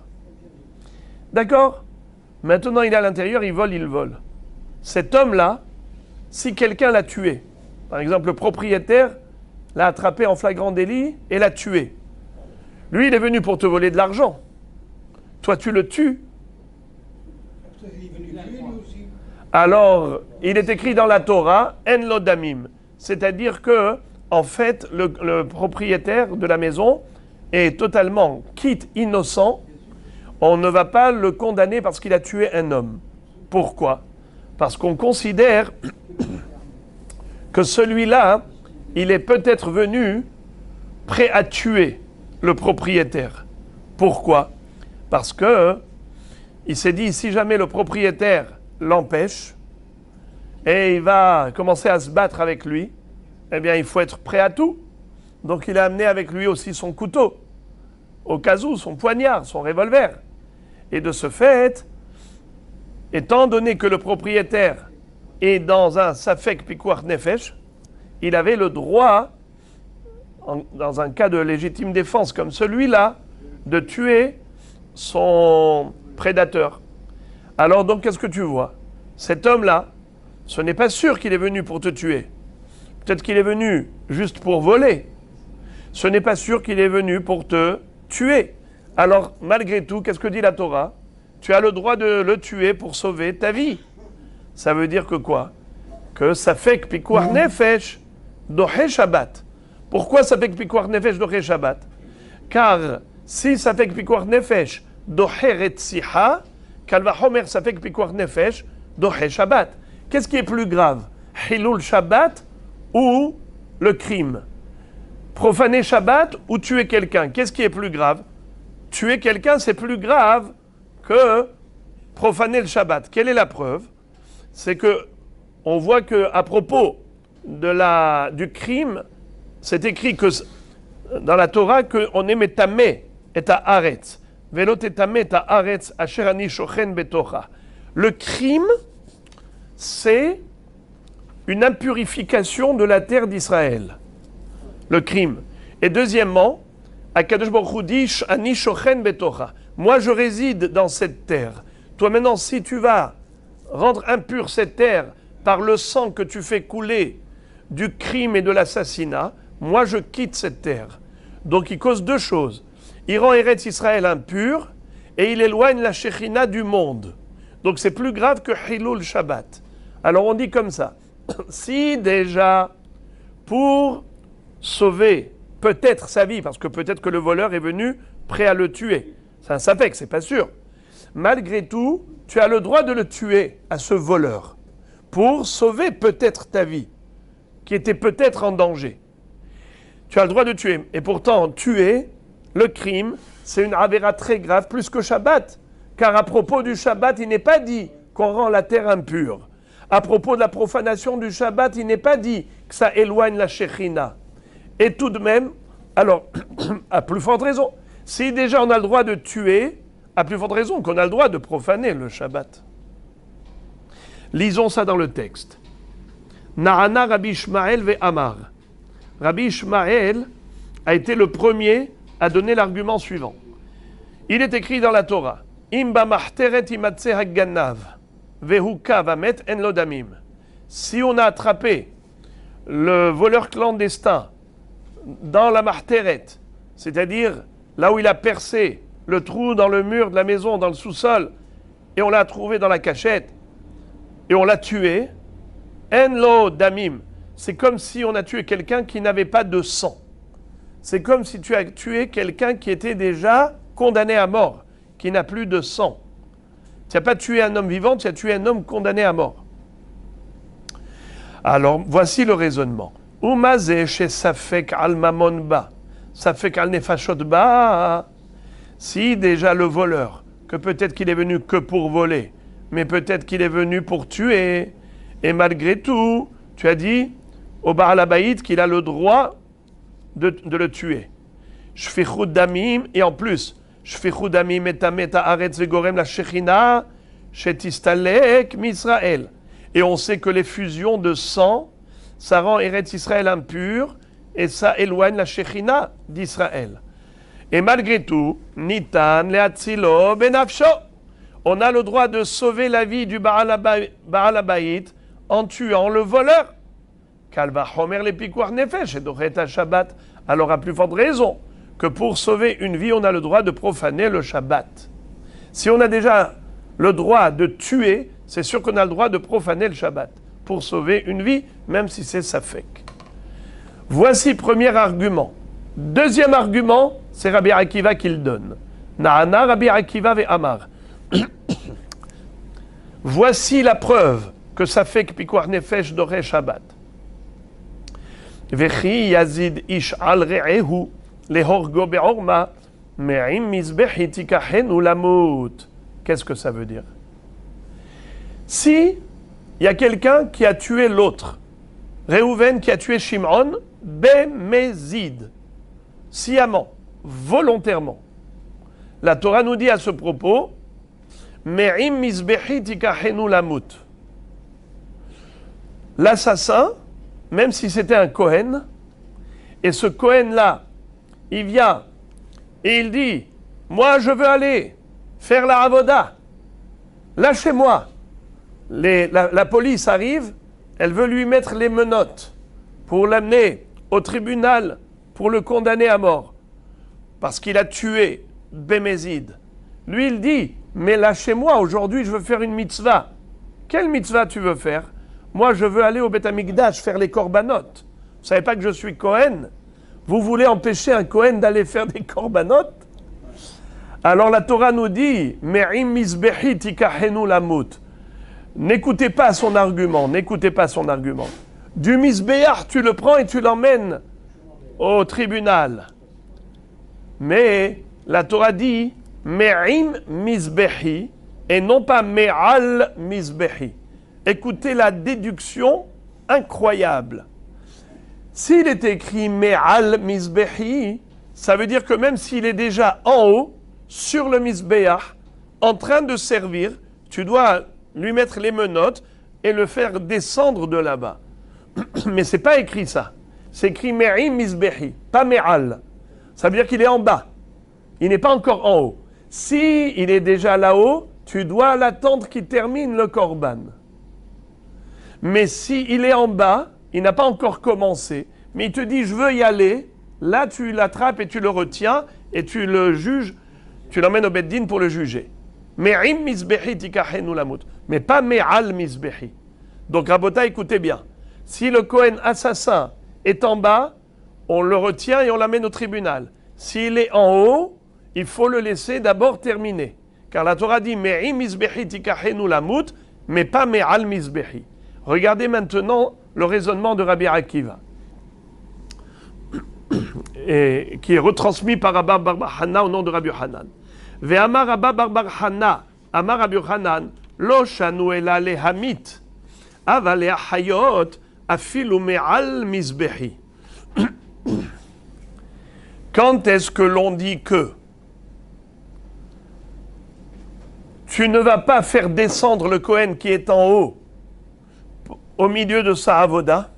D'accord? Maintenant il est à l'intérieur, il vole. Cet homme-là, si quelqu'un l'a tué, par exemple le propriétaire l'a attrapé en flagrant délit et l'a tué. Lui, il est venu pour te voler de l'argent. Toi, tu le tues. Alors, il est écrit dans la Torah, En lo damim. C'est-à-dire que, en fait, le propriétaire de la maison est totalement quitte innocent. On ne va pas le condamner parce qu'il a tué un homme. Pourquoi? Parce qu'on considère que celui-là, il est peut-être venu prêt à tuer le propriétaire. Pourquoi? Parce que il s'est dit, si jamais le propriétaire l'empêche et il va commencer à se battre avec lui, eh bien il faut être prêt à tout. Donc il a amené avec lui aussi son couteau, au cas où, son poignard, son revolver. Et de ce fait, étant donné que le propriétaire est dans un safek pikuach nefesh, il avait le droit, dans un cas de légitime défense comme celui-là, de tuer son prédateur. Alors donc, qu'est-ce que tu vois? Cet homme-là, ce n'est pas sûr qu'il est venu pour te tuer. Peut-être qu'il est venu juste pour voler. Ce n'est pas sûr qu'il est venu pour te tuer. Alors, malgré tout, qu'est-ce que dit la Torah? Tu as le droit de le tuer pour sauver ta vie. Ça veut dire que quoi? Que ça fait que pikuach nefesh doche Shabbat. Pourquoi ça fait que pikuach nefesh doche Shabbat? Car si ça fait que pikuach nefesh doche retzicha, kalvachomer ça fait que pikuach nefesh doche Shabbat. Qu'est-ce qui est plus grave? Hilul Shabbat ou le crime? Profaner Shabbat ou tuer quelqu'un? Qu'est-ce qui est plus grave? Tuer quelqu'un, c'est plus grave que profaner le Shabbat. Quelle est la preuve? C'est que on voit que à propos du crime, c'est écrit que dans la Torah qu'on est metamé et à aretz. Velo tetamé et à aretz asher ani shochen betocha. Le crime, c'est une impurification de la terre d'Israël. Le crime. Et deuxièmement, Akadosh Baruch Hu dit ani shochen betocha. Moi, je réside dans cette terre. Toi, maintenant, si tu vas rendre impure cette terre par le sang que tu fais couler du crime et de l'assassinat, moi, je quitte cette terre. Donc, il cause deux choses. Il rend Eretz Israël impur et il éloigne la Shekhinah du monde. Donc, c'est plus grave que Hilul Shabbat. Alors, on dit comme ça. Si déjà, pour sauver peut-être sa vie, parce que peut-être que le voleur est venu prêt à le tuer, c'est un sapek, c'est pas sûr. Malgré tout, tu as le droit de le tuer à ce voleur pour sauver peut-être ta vie, qui était peut-être en danger. Tu as le droit de tuer. Et pourtant, tuer, le crime, c'est une avéra très grave, plus que Shabbat. Car à propos du Shabbat, il n'est pas dit qu'on rend la terre impure. À propos de la profanation du Shabbat, il n'est pas dit que ça éloigne la Shekhinah. Et tout de même, alors, à plus forte raison, si déjà on a le droit de tuer, à plus forte raison qu'on a le droit de profaner le Shabbat. Lisons ça dans le texte. Nahana Rabbi Ishmael ve Amar. Rabbi Ishmael a été le premier à donner l'argument suivant. Il est écrit dans la Torah, Imba mahteret imatse hagganav, vehuka vamet en lodamim. Si on a attrapé le voleur clandestin dans la mahteret, c'est-à-dire là où il a percé le trou dans le mur de la maison, dans le sous-sol, et on l'a trouvé dans la cachette, et on l'a tué, en lo damim, c'est comme si on a tué quelqu'un qui n'avait pas de sang. C'est comme si tu as tué quelqu'un qui était déjà condamné à mort, qui n'a plus de sang. Tu n'as pas tué un homme vivant, tu as tué un homme condamné à mort. Alors, voici le raisonnement. Umazeh chez Safek al mamon ba, Safek al nefashot ba. Si déjà le voleur, que peut-être qu'il est venu que pour voler, mais peut-être qu'il est venu pour tuer, et malgré tout, tu as dit au Baal Habayit qu'il a le droit de le tuer. Shfichut damim, et en plus, Shfichut damim et haaretz vegorem la Shekhinah shetistalek misraël. Et on sait que les fusions de sang, ça rend Eretz Israël impur et ça éloigne la Shekhinah d'Israël. Et malgré tout, Nitan leatzilo benafsho. On a le droit de sauver la vie du Baal Habayit en tuant le voleur. Kalva homer le pikuach nefesh et dochet à Shabbat. Alors à plus forte raison que pour sauver une vie, on a le droit de profaner le Shabbat. Si on a déjà le droit de tuer, c'est sûr qu'on a le droit de profaner le Shabbat pour sauver une vie, même si c'est safek. Voici premier argument. Deuxième argument, c'est Rabbi Akiva qui le donne. Nahana Rabbi Akiva ve Amar. Voici la preuve que safek pikuach nefesh doré Shabbat. Vechi yazid ish al re'ehu lehorgo be'orma me'im mizbehi tikachenu lamut. Qu'est-ce que ça veut dire? Si il y a quelqu'un qui a tué l'autre, Réhouven qui a tué Shimon, Bemezid, sciemment, volontairement. La Torah nous dit à ce propos, Me'im mizbehi tikachenu lamut. L'assassin, même si c'était un Kohen, et ce Kohen-là, il vient et il dit, moi je veux aller faire la avoda, lâchez-moi. La police arrive, elle veut lui mettre les menottes pour l'amener au tribunal, pour le condamner à mort. parce qu'il a tué Bémézid. Lui, il dit, mais lâchez-moi, aujourd'hui, je veux faire une mitzvah. Quelle mitzvah tu veux faire? Moi, je veux aller au Beth Amikdash faire les korbanot. Vous savez pas que je suis Kohen? Vous voulez empêcher un Kohen d'aller faire des korbanot? Alors la Torah nous dit, Me'im mizbehi tikachenu lamut. N'écoutez pas son argument, n'écoutez pas son argument. Du misbéach, tu le prends et tu l'emmènes au tribunal. Mais la Torah dit, Me'im mizbehi, et non pas Me'al mizbehi. Écoutez la déduction incroyable. S'il est écrit Me'al mizbehi, ça veut dire que même s'il est déjà en haut, sur le misbéach, en train de servir, tu dois lui mettre les menottes et le faire descendre de là-bas. Mais c'est pas écrit ça. C'est écrit Me'im mizbehi, pas Me'al. Ça veut dire qu'il est en bas. Il n'est pas encore en haut. Si il est déjà là-haut, tu dois l'attendre qu'il termine le korban. Mais si il est en bas, il n'a pas encore commencé, mais il te dit je veux y aller, là tu l'attrapes et tu le retiens et tu le juges, tu l'emmènes au Beddin pour le juger. Me'im mizbehi tikachenu lamut, mais pas me'al mizbehi. Donc Rabota, écoutez bien. Si le Kohen assassin est en bas, on le retient et on l'amène au tribunal. S'il est en haut, il faut le laisser d'abord terminer. Car la Torah dit Me'im mizbehi tikachenu lamut, mais pas me'al mizbehi. Regardez maintenant le raisonnement de Rabbi Akiva, et qui est retransmis par Rabba Bar Hana au nom de Rabbi Hanan. Ve'amar Rabba Bar Hana, amar Rabbi Hanan, lo shanu ela lehamit, ava leachayot, afilu me'al mizbehi. Quand est-ce que l'on dit que tu ne vas pas faire descendre le Kohen qui est en haut au milieu de sa avoda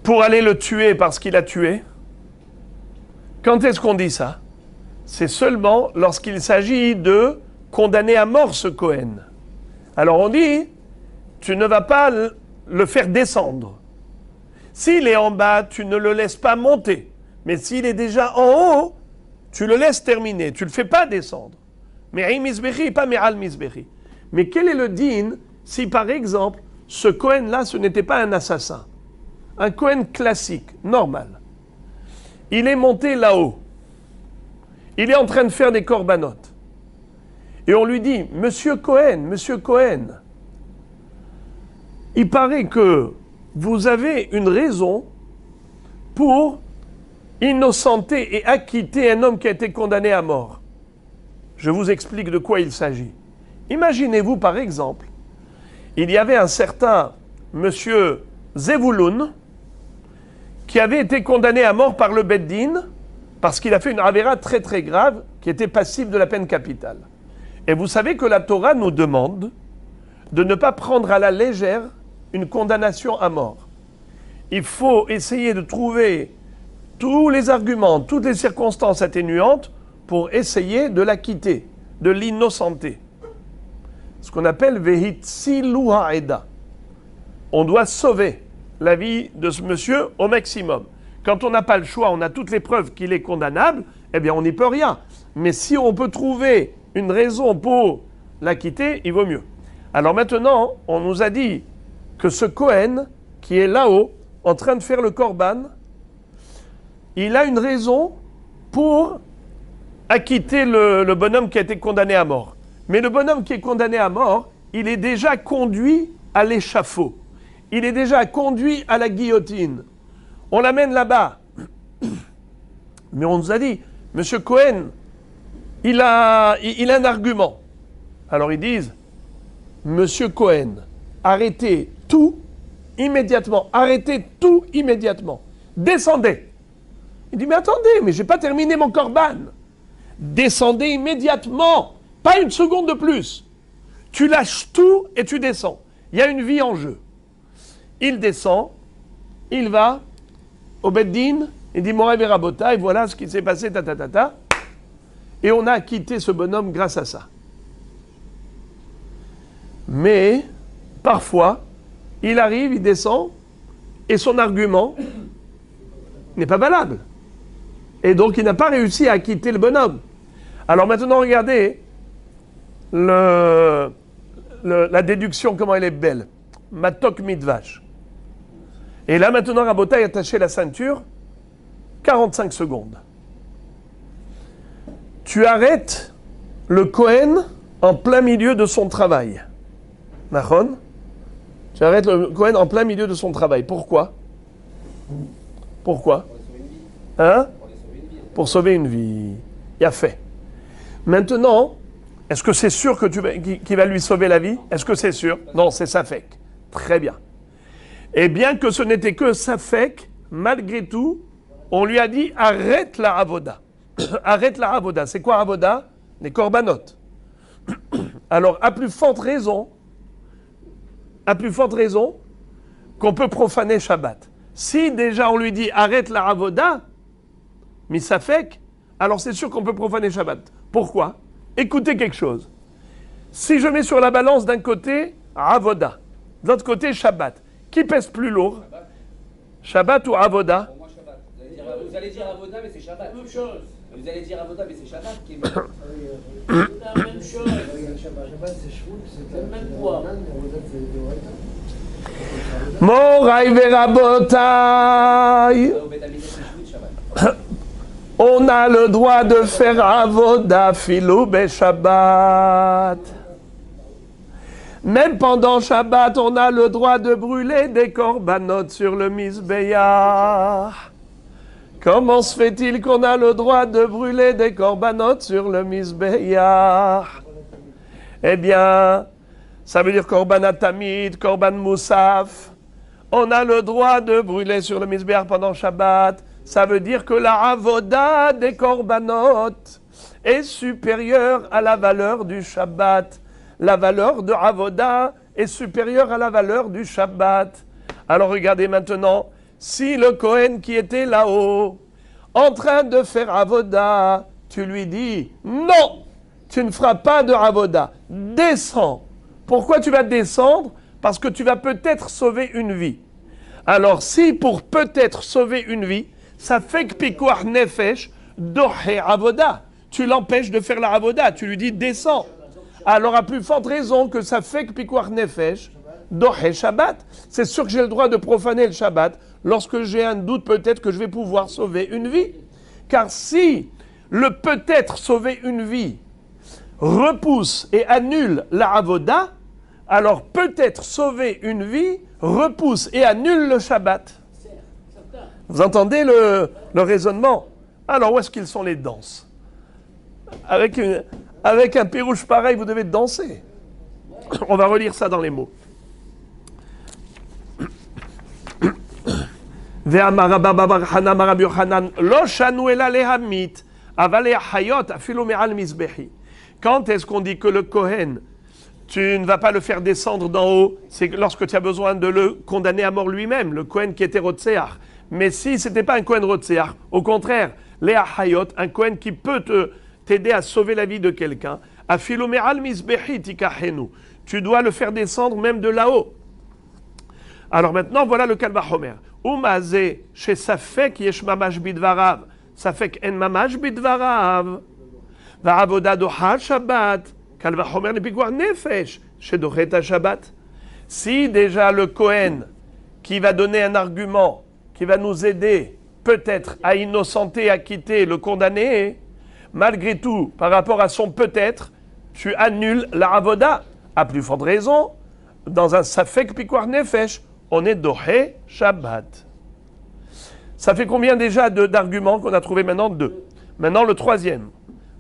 pour aller le tuer parce qu'il a tué? Quand est-ce qu'on dit ça? C'est seulement lorsqu'il s'agit de condamner à mort ce Kohen. Alors on dit, tu ne vas pas le faire descendre. S'il est en bas, tu ne le laisses pas monter. Mais s'il est déjà en haut, tu le laisses terminer. Tu ne le fais pas descendre. Mais mizbehi, pas me'al mizbehi. Mais quel est le din si par exemple, ce Kohen-là, ce n'était pas un assassin? Un Kohen classique, normal. Il est monté là-haut. Il est en train de faire des corbanotes. Et on lui dit, Monsieur Cohen, il paraît que vous avez une raison pour innocenter et acquitter un homme qui a été condamné à mort. Je vous explique de quoi il s'agit. Imaginez-vous par exemple, il y avait un certain monsieur Zevouloun qui avait été condamné à mort par le Beddin parce qu'il a fait une avéra très très grave qui était passible de la peine capitale. Et vous savez que la Torah nous demande de ne pas prendre à la légère une condamnation à mort. Il faut essayer de trouver tous les arguments, toutes les circonstances atténuantes pour essayer de l'acquitter, de l'innocenter. Ce qu'on appelle vehitzilu ha'eda. On doit sauver la vie de ce monsieur au maximum. Quand on n'a pas le choix, on a toutes les preuves qu'il est condamnable, eh bien on n'y peut rien. Mais si on peut trouver une raison pour l'acquitter, il vaut mieux. Alors maintenant, on nous a dit que ce Kohen, qui est là-haut, en train de faire le korban, il a une raison pour acquitter le bonhomme qui a été condamné à mort. Mais le bonhomme qui est condamné à mort, il est déjà conduit à l'échafaud. Il est déjà conduit à la guillotine. On l'amène là-bas. Mais on nous a dit, Monsieur Cohen, il a un argument. Alors ils disent, Monsieur Cohen, arrêtez tout immédiatement. Arrêtez tout immédiatement. Descendez. Il dit, mais attendez, mais je n'ai pas terminé mon korban. Descendez immédiatement. Pas une seconde de plus. Tu lâches tout et tu descends. Il y a une vie en jeu. Il descend, il va au Beddin, il dit Morav et Rabota, et voilà ce qui s'est passé, et on a acquitté ce bonhomme grâce à ça. Mais, parfois, il arrive, il descend, et son argument n'est pas valable. Et donc, il n'a pas réussi à acquitter le bonhomme. Alors maintenant, regardez la déduction, comment elle est belle. Matok mitvash. Et là, maintenant, Rabotai a attaché la ceinture, 45 secondes. Tu arrêtes le Kohen en plein milieu de son travail. Nachon? Tu arrêtes le Kohen en plein milieu de son travail. Pourquoi? Pourquoi? Hein? Pour sauver une vie. Il a fait. Maintenant, est-ce que c'est sûr que qu'il va lui sauver la vie? Est-ce que c'est sûr? Non, c'est Safek. Très bien. Et bien que ce n'était que Safek, malgré tout, on lui a dit arrête la avoda. Arrête la avoda. C'est quoi avoda? Les korbanot. Alors, à plus forte raison qu'on peut profaner Shabbat. Si déjà on lui dit arrête la avoda, misafek, alors c'est sûr qu'on peut profaner Shabbat. Pourquoi? Écoutez quelque chose. Si je mets sur la balance d'un côté avoda, de l'autre côté Shabbat, qui pèse plus lourd? Shabbat ou avoda? Pour moi, Shabbat. Vous allez dire avoda, mais c'est Shabbat. Même chose. Vous allez dire avoda, mais c'est Shabbat qui est C'est la même chose. Shabbat, c'est Shvoul, c'est le même poids. Moraï verabotaï. On a le droit de faire avoda filou Shabbat. Même pendant Shabbat, on a le droit de brûler des korbanot sur le Mizbeach. Comment se fait-il qu'on a le droit de brûler des korbanot sur le Mizbeach? Eh bien, ça veut dire korban atamid, korban moussaf. On a le droit de brûler sur le Mizbeach pendant Shabbat. Ça veut dire que la avoda des korbanot est supérieure à la valeur du Shabbat. La valeur de avoda est supérieure à la valeur du Shabbat. Alors regardez maintenant, si le Kohen qui était là-haut, en train de faire avoda, tu lui dis, non, tu ne feras pas de avoda, descends. Pourquoi tu vas descendre? Parce que tu vas peut-être sauver une vie. Alors si pour peut-être sauver une vie, ça fait que pikuach nefesh dohe avoda, tu l'empêches de faire la avoda, tu lui dis descends. Alors à plus forte raison que ça fait que pikuach nefesh dohe Shabbat. C'est sûr que j'ai le droit de profaner le Shabbat lorsque j'ai un doute peut-être que je vais pouvoir sauver une vie. Car si le peut-être sauver une vie repousse et annule la avoda, alors peut-être sauver une vie repousse et annule le Shabbat. Vous entendez le raisonnement? Alors où est-ce qu'ils sont les danses? Avec un pirouche pareil, vous devez danser. On va relire ça dans les mots. Quand est-ce qu'on dit que le Kohen, tu ne vas pas le faire descendre d'en haut? C'est lorsque tu as besoin de le condamner à mort lui-même, le Kohen qui était Rotseach. Mais si ce n'était pas un Kohen Rotseach, au contraire, Léa Hayot, un Kohen qui peut t'aider à sauver la vie de quelqu'un, tu dois le faire descendre même de là-haut. Alors maintenant, voilà le Kal Vachomer. Umazé, chez Safek yesh mamash bidvarav. Safek en mamash bidvarav. Va'avoda doha Shabbat. Kal Vachomer le pikuach nefesh. Chez docheta Shabbat. Si déjà le Kohen, qui va donner un argument, qui va nous aider peut-être à innocenter, à quitter le condamné, malgré tout, par rapport à son peut-être, tu annules la avoda. À plus forte raison, dans un Safek pikuach nefesh, on est doché Shabbat. Ça fait combien déjà d'arguments qu'on a trouvé maintenant? 2. Maintenant le troisième.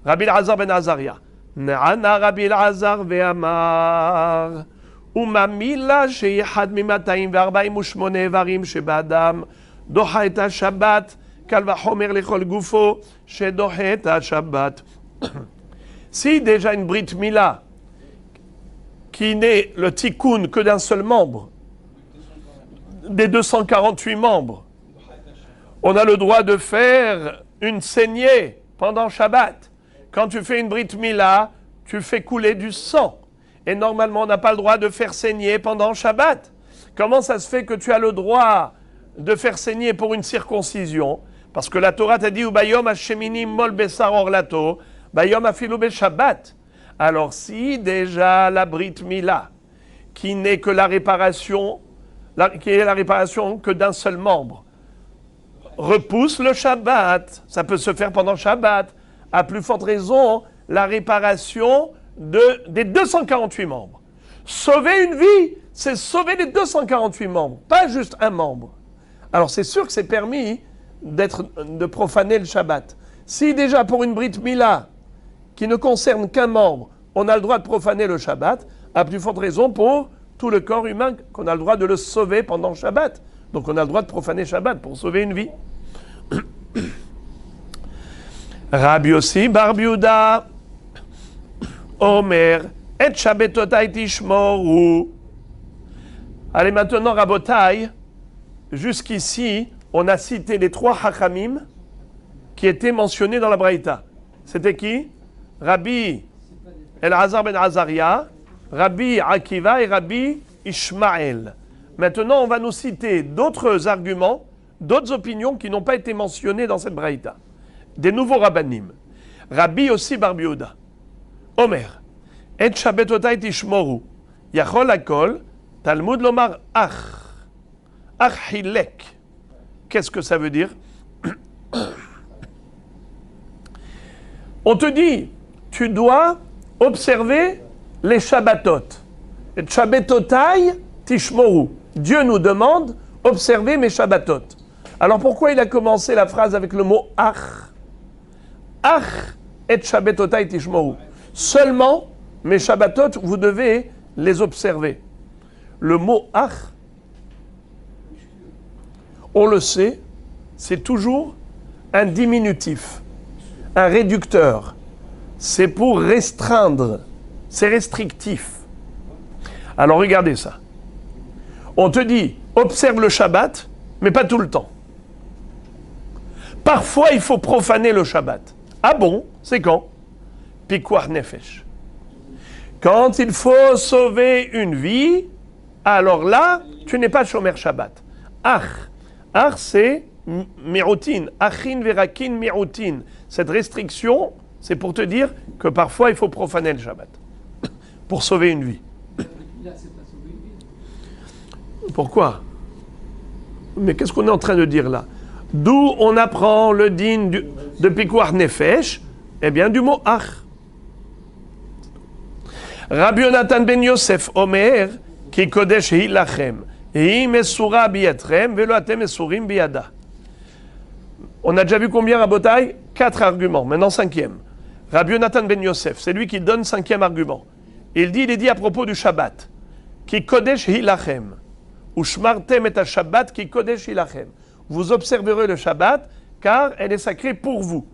Rabbi Elazar ben Azaria. Na'ana Rabbi Elazar ve'amar. Umamila sheyechad mimatayim ve'arba'im u'shmone evarim sheba'adam. Doha et ha-Shabbat. Kal vachomer lechol gufo. Shedoha et ha-Shabbat. Si déjà une Brit Mila, qui n'est le tikkun que d'un seul membre, des 248 membres, on a le droit de faire une saignée pendant Shabbat. Quand tu fais une Brit Mila, tu fais couler du sang. Et normalement, on n'a pas le droit de faire saigner pendant Shabbat. Comment ça se fait que tu as le droit de faire saigner pour une circoncision? Parce que la Torah t'a dit Ubayom Hashemini Mol Besar Orlato, Bayom Afilu Shabbat. Alors si déjà la Brit Mila, qui n'est que la réparation, qui est la réparation que d'un seul membre, repousse le Shabbat, ça peut se faire pendant Shabbat, à plus forte raison, la réparation des 248 membres. Sauver une vie, c'est sauver les 248 membres, pas juste un membre. Alors c'est sûr que c'est permis de profaner le Shabbat. Si déjà pour une Brit Mila, qui ne concerne qu'un membre, on a le droit de profaner le Shabbat, à plus forte raison pour tout le corps humain, qu'on a le droit de le sauver pendant Shabbat. Donc on a le droit de profaner Shabbat pour sauver une vie. Rabbi Yossi bar Biuda Omer et Shabbatotai tishmoru. Allez maintenant Rabotai, jusqu'ici on a cité les 3 Hachamim qui étaient mentionnés dans la Braïta. C'était qui? Rabbi Elazar ben Azaria, Rabbi Akiva et Rabbi Ishmael. Maintenant, on va nous citer d'autres arguments, d'autres opinions qui n'ont pas été mentionnées dans cette Braïta. Des nouveaux rabbanim. Rabbi Yossi bar Biuda. Omer. Et Shabbatotai tishmoru. Yachol hakol. Talmud lomar ach. Ach hilek. Qu'est-ce que ça veut dire? On te dit, tu dois observer les Shabbatot. Et Shabbatotai tishmoru. Dieu nous demande, observez mes Shabbatot. Alors pourquoi il a commencé la phrase avec le mot ach? Ach et Shabbatotai tishmoru. Seulement, mes Shabbatot, vous devez les observer. Le mot ach, on le sait, c'est toujours un diminutif, un réducteur. C'est pour restreindre, c'est restrictif. Alors regardez ça. On te dit, observe le Shabbat, mais pas tout le temps. Parfois, il faut profaner le Shabbat. Ah bon? C'est quand? Pikuach nefesh. Quand il faut sauver une vie, alors là, tu n'es pas shomer Shabbat. Ach. Ach, c'est mi'utin. Achin verakin mi'utin. Cette restriction, c'est pour te dire que parfois, il faut profaner le Shabbat. Pour sauver une vie. Pourquoi? Mais qu'est-ce qu'on est en train de dire là? D'où on apprend le din de Pikuach Nefesh? Eh bien, du mot ach. Rabbi Yonatan ben Yosef Omer, ki kodesh hi lachem, hi mesura biyatrem, velo atem mesurim biyada. On a déjà vu combien, Rabotai? 4 arguments. Maintenant, 5e. Rabbi Yonatan ben Yosef, c'est lui qui donne 5e argument. Il est dit à propos du Shabbat, ki kodesh hi lachem, ou shmartem et Shabbat ki kodesh hi lachem. Vous observerez le Shabbat, car elle est sacrée pour vous.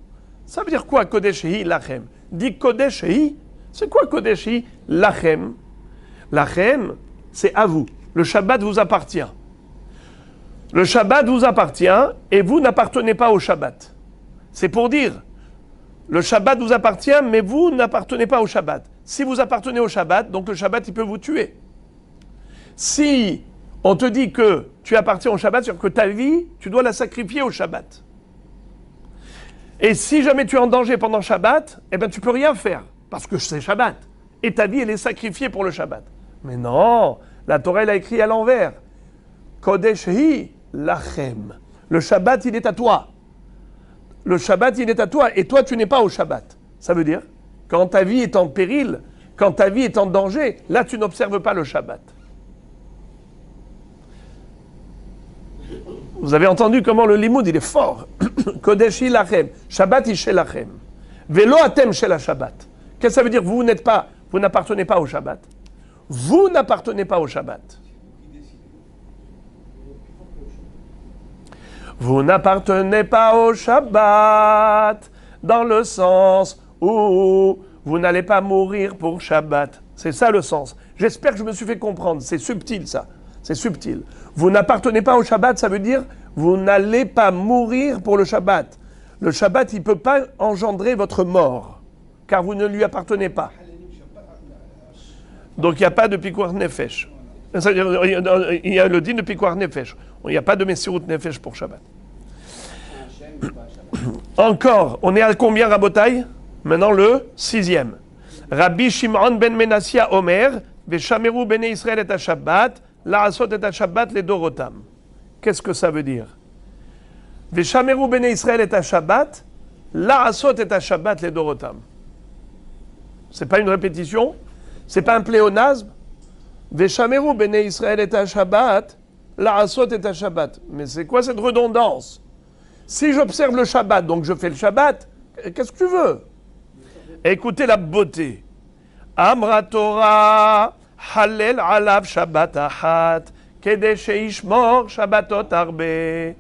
Ça veut dire quoi, kodesh hi lachem? Dit kodesh hi. C'est quoi kodesh hi lachem? Lachem, c'est à vous. Le Shabbat vous appartient. Le Shabbat vous appartient et vous n'appartenez pas au Shabbat. C'est pour dire, le Shabbat vous appartient, mais vous n'appartenez pas au Shabbat. Si vous appartenez au Shabbat, donc le Shabbat, il peut vous tuer. Si on te dit que tu appartiens au Shabbat, c'est-à-dire que ta vie, tu dois la sacrifier au Shabbat. Et si jamais tu es en danger pendant Shabbat, eh bien tu peux rien faire, parce que c'est Shabbat. Et ta vie, elle est sacrifiée pour le Shabbat. Mais non, la Torah, elle a écrit à l'envers. Kodesh hi lachem. Le Shabbat, il est à toi. Le Shabbat, il est à toi, et toi, tu n'es pas au Shabbat. Ça veut dire, quand ta vie est en péril, quand ta vie est en danger, là, tu n'observes pas le Shabbat. Vous avez entendu comment le limoud, il est fort. Kodesh hi lachem. Shabbat hi shelachem. Velo atem shel Shabbat. Qu'est-ce que ça veut dire? Vous n'appartenez pas au Shabbat. Vous n'appartenez pas au Shabbat. Vous n'appartenez pas au Shabbat, dans le sens où vous n'allez pas mourir pour Shabbat. C'est ça le sens. J'espère que je me suis fait comprendre. C'est subtil ça. C'est subtil. Vous n'appartenez pas au Shabbat, ça veut dire vous n'allez pas mourir pour le Shabbat. Le Shabbat, il ne peut pas engendrer votre mort, car vous ne lui appartenez pas. Donc il n'y a pas de Pikuach Nefesh. Il y a le din de Pikuach Nefesh. Il n'y a pas de Messirut Nefesh pour Shabbat. Hachem, Encore, on est à combien, Rabotai? Maintenant le 6e. Rabbi Shimon ben Menassia Omer, Veshameru bene Israël et Shabbat, La'asot et Shabbat les Dorotam. Qu'est-ce que ça veut dire? Veshameru bene Israël et Shabbat, La'asot et Shabbat les Dorotam. C'est pas une répétition? C'est pas un pléonasme? Veshameru bene Israël et Shabbat, La'asot et Shabbat. Mais c'est quoi cette redondance? Si j'observe le Shabbat, donc je fais le Shabbat, qu'est-ce que tu veux? Écoutez la beauté. Amra Torah, Hallel alav Shabbat achat, Kede sheishmor Shabbatot arbe.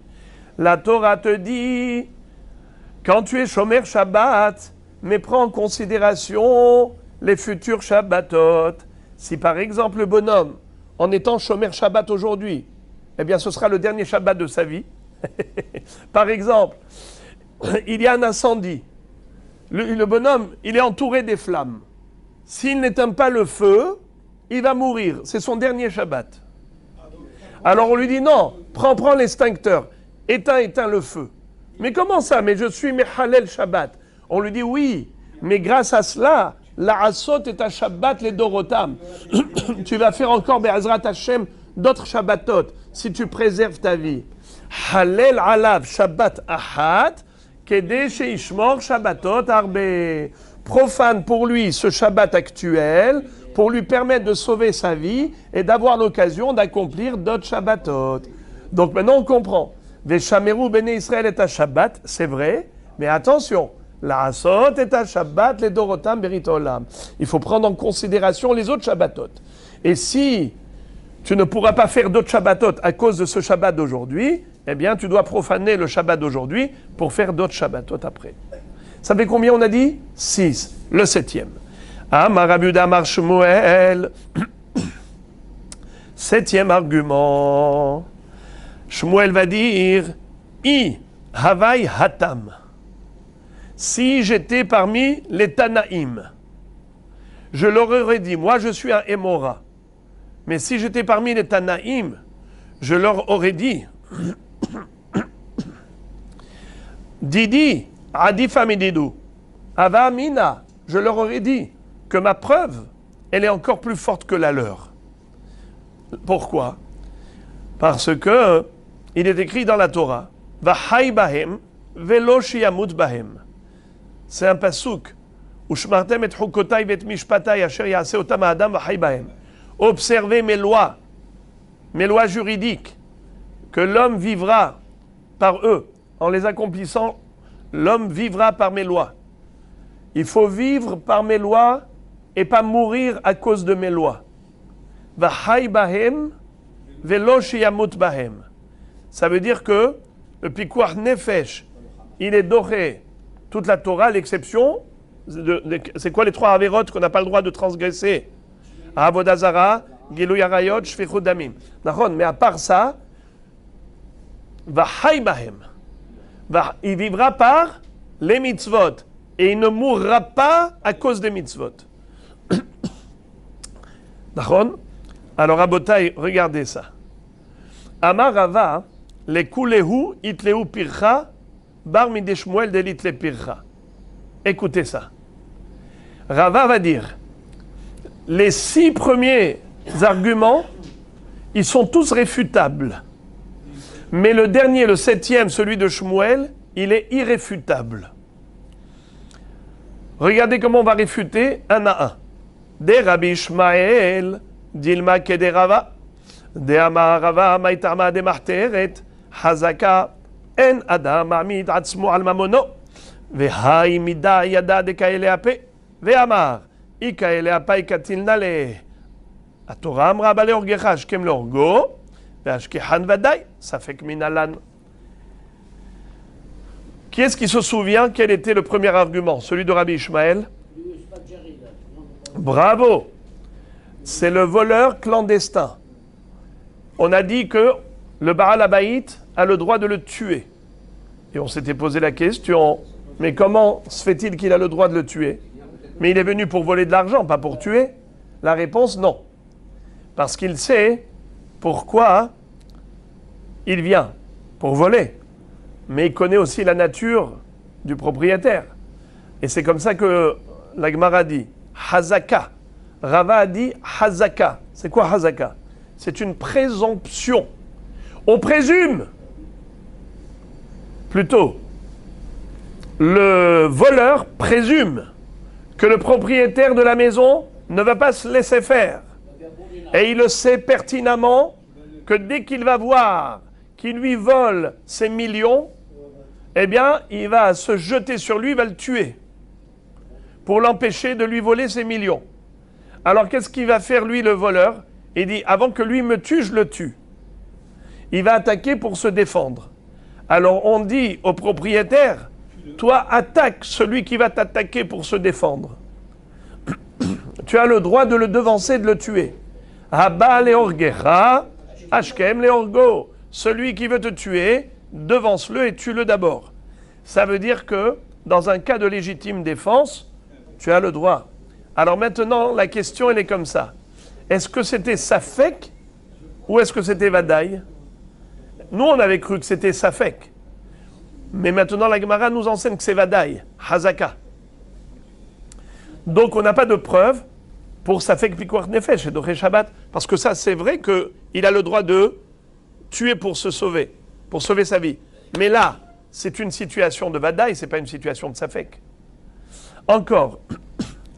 La Torah te dit, quand tu es Shomer Shabbat, mais prends en considération les futurs Shabbatot. Si par exemple le bonhomme, en étant Shomer Shabbat aujourd'hui, eh bien ce sera le dernier Shabbat de sa vie. Par exemple, il y a un incendie. Le bonhomme, il est entouré des flammes. S'il n'éteint pas le feu, il va mourir. C'est son dernier Shabbat. Alors on lui dit non, prends l'extincteur, éteins le feu. Mais comment ça? Mais je suis Mehalel Shabbat. On lui dit oui, mais grâce à cela, la Asot est à Shabbat les Dorotam. Tu vas faire encore Be'azrat Hashem d'autres Shabbatot si tu préserves ta vie. Hallel alav Shabbat achat, Kede sheishmor Shabbatot arbe. Profane pour lui ce Shabbat actuel pour lui permettre de sauver sa vie et d'avoir l'occasion d'accomplir d'autres Shabbatot. Donc maintenant on comprend. Veshameru bene Israël est à Shabbat, c'est vrai, mais attention, la Asot est à Shabbat, les Dorotam berit olam. Il faut prendre en considération les autres Shabbatot. Et si tu ne pourras pas faire d'autres Shabbatot à cause de ce Shabbat d'aujourd'hui, eh bien tu dois profaner le Shabbat d'aujourd'hui pour faire d'autres Shabbatot après. Ça fait combien on a dit? 6, le 7e. Amar Rabbi Yehuda Amar Shmuel. 7e argument. Shmuel va dire I Havai Hatam. Si j'étais parmi les Tanaïm, je leur aurais dit, moi je suis un Émora. Mais si j'étais parmi les Tanaïm, je leur aurais dit Didi, Adifa Mididou, Ava Amina, je leur aurais dit que ma preuve, elle est encore plus forte que la leur. Pourquoi? Parce que il est écrit dans la Torah, Vahai Bahem, Velo Shiyamut Bahem. C'est un pasouk. Ushmartem et Chukotai vet Mishpatai asher yase otam adam vahai bahem. Observez mes lois juridiques, que l'homme vivra par eux. En les accomplissant, l'homme vivra par mes lois. Il faut vivre par mes lois et pas mourir à cause de mes lois. Vahai bahem, velo shiyamut bahem. Ça veut dire que le pikuach nefesh, il est doré toute la Torah, l'exception, c'est quoi les 3 avérotes qu'on n'a pas le droit de transgresser? Avodah Zara, Gilui Arayot, Shfichut Damim. Mais à part ça, Vahai Bahem, il vivra par les mitzvot et il ne mourra pas à cause des mitzvot. Alors Abotai, regardez ça. Amar Rava, les kulehu itleu pircha, bar midei Shmuel delitle pircha. Écoutez ça. Rava va dire, les 6 premiers arguments, ils sont tous réfutables. Mais le dernier, le 7e, celui de Shmuel, il est irréfutable. Regardez comment on va réfuter un à un. De Rabbi Ishmael, Dilma Kede Rava, de Amar Rava, Maitama de Marteret, Hazaka, En Adam Amid Atzmo al Mamono, Vehai Mida Yada de Kaele Ape, Vehamar, Ikaele Apa Ikatil Nale. A Torah Amra Bale Orgecha, Ashkem Lorgo, Veashkehan Vadai, Safek Minalan. Qui est-ce qui se souvient quel était le premier argument? Celui de Rabbi Ishmael? Bravo! C'est le voleur clandestin. On a dit que le Baal Habayit a le droit de le tuer. Et on s'était posé la question, mais comment se fait-il qu'il a le droit de le tuer? Mais il est venu pour voler de l'argent, pas pour tuer. La réponse, non. Parce qu'il sait pourquoi il vient, pour voler. Mais il connaît aussi la nature du propriétaire. Et c'est comme ça que la Gemara dit Hazaka. Rava a dit Hazaka. C'est quoi Hazaka? C'est une présomption. On présume, plutôt, le voleur présume que le propriétaire de la maison ne va pas se laisser faire. Et il le sait pertinemment que dès qu'il va voir qu'il lui vole ses millions, eh bien, il va se jeter sur lui, il va le tuer pour l'empêcher de lui voler ses millions. Alors, qu'est-ce qu'il va faire, lui, le voleur? Il dit, avant que lui me tue, je le tue. Il va attaquer pour se défendre. Alors, on dit au propriétaire, toi, attaque celui qui va t'attaquer pour se défendre. Tu as le droit de le devancer, de le tuer. Haba leorgecha, ashkem leorgo. Celui qui veut te tuer, devance-le et tue-le d'abord. Ça veut dire que, dans un cas de légitime défense, tu as le droit. Alors maintenant, la question, elle est comme ça. Est-ce que c'était Safek ou est-ce que c'était Vadaï? Nous, on avait cru que c'était Safek. Mais maintenant, la Gemara nous enseigne que c'est Vadaï, Hazaka. Donc, on n'a pas de preuve pour Safek Pikuach Nefesh et Doré Shabbat. Parce que ça, c'est vrai qu'il a le droit de tuer pour se sauver, pour sauver sa vie. Mais là, c'est une situation de Vadaï, ce n'est pas une situation de Safek. Encore,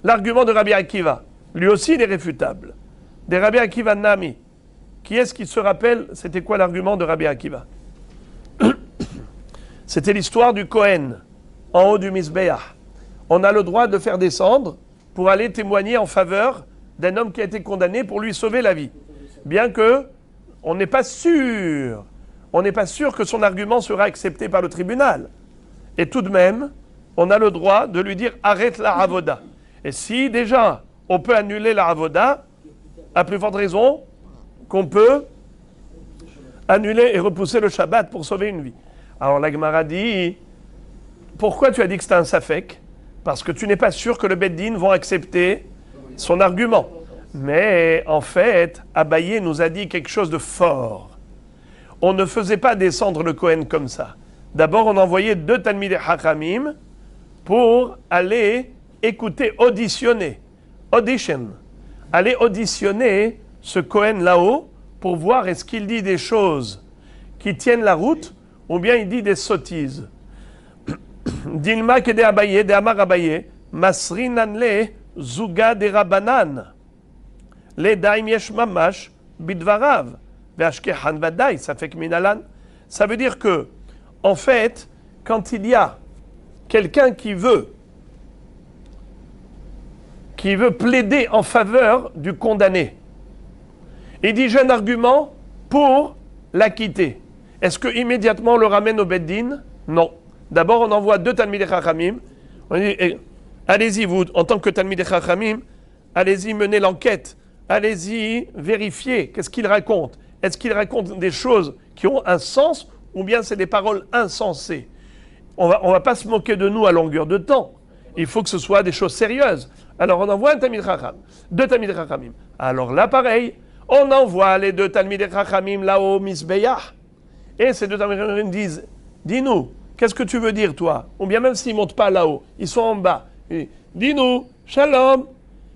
l'argument de Rabbi Akiva, lui aussi, il est réfutable. Des Rabbi Akiva Nami. Qui est-ce qui se rappelle, c'était quoi l'argument de Rabbi Akiva? C'était l'histoire du Kohen, en haut du Misbéach. On a le droit de faire descendre pour aller témoigner en faveur d'un homme qui a été condamné pour lui sauver la vie. Bien que on n'est pas sûr que son argument sera accepté par le tribunal. Et tout de même, on a le droit de lui dire arrête la avoda. Et si déjà on peut annuler la avoda, à plus forte raison qu'on peut annuler et repousser le Shabbat pour sauver une vie. Alors la Gemara dit, pourquoi tu as dit que c'était un safek? Parce que tu n'es pas sûr que le Beddin vont accepter son argument. Mais en fait, Abaye nous a dit quelque chose de fort. On ne faisait pas descendre le Kohen comme ça. D'abord, on envoyait 2 Talmidei Chachamim pour aller écouter, auditionner. Audition. Aller auditionner ce Kohen là-haut pour voir est-ce qu'il dit des choses qui tiennent la route ou bien il dit des sottises. Dilma kede Abaye, de Amar Abaye, masrinan le zuga de Rabanan. Le daim yesh mamash bidvarav. Ve'ashkehan vadai, ça fait que minalan. Ça veut dire que, en fait, quand il y a quelqu'un qui veut plaider en faveur du condamné, il dit j'ai un argument pour l'acquitter. Est-ce que immédiatement on le ramène au Beddin? Non. D'abord on envoie 2 Talmidei Chachamim. On dit allez-y vous, en tant que Talmidei Chachamim, allez-y mener l'enquête. Allez-y vérifier qu'est-ce qu'il raconte. Est-ce qu'il raconte des choses qui ont un sens ou bien c'est des paroles insensées? On va pas se moquer de nous à longueur de temps. Il faut que ce soit des choses sérieuses. Alors on envoie un Talmidei Chacham, 2 Talmidei Chachamim. Alors là pareil, on envoie les 2 Talmidei Chachamim là-haut, Misbéach. Et ces 2 Talmidei Chachamim disent, dis-nous, qu'est-ce que tu veux dire toi? Ou bien même s'ils ne montent pas là-haut, ils sont en bas. Dis-nous, Shalom,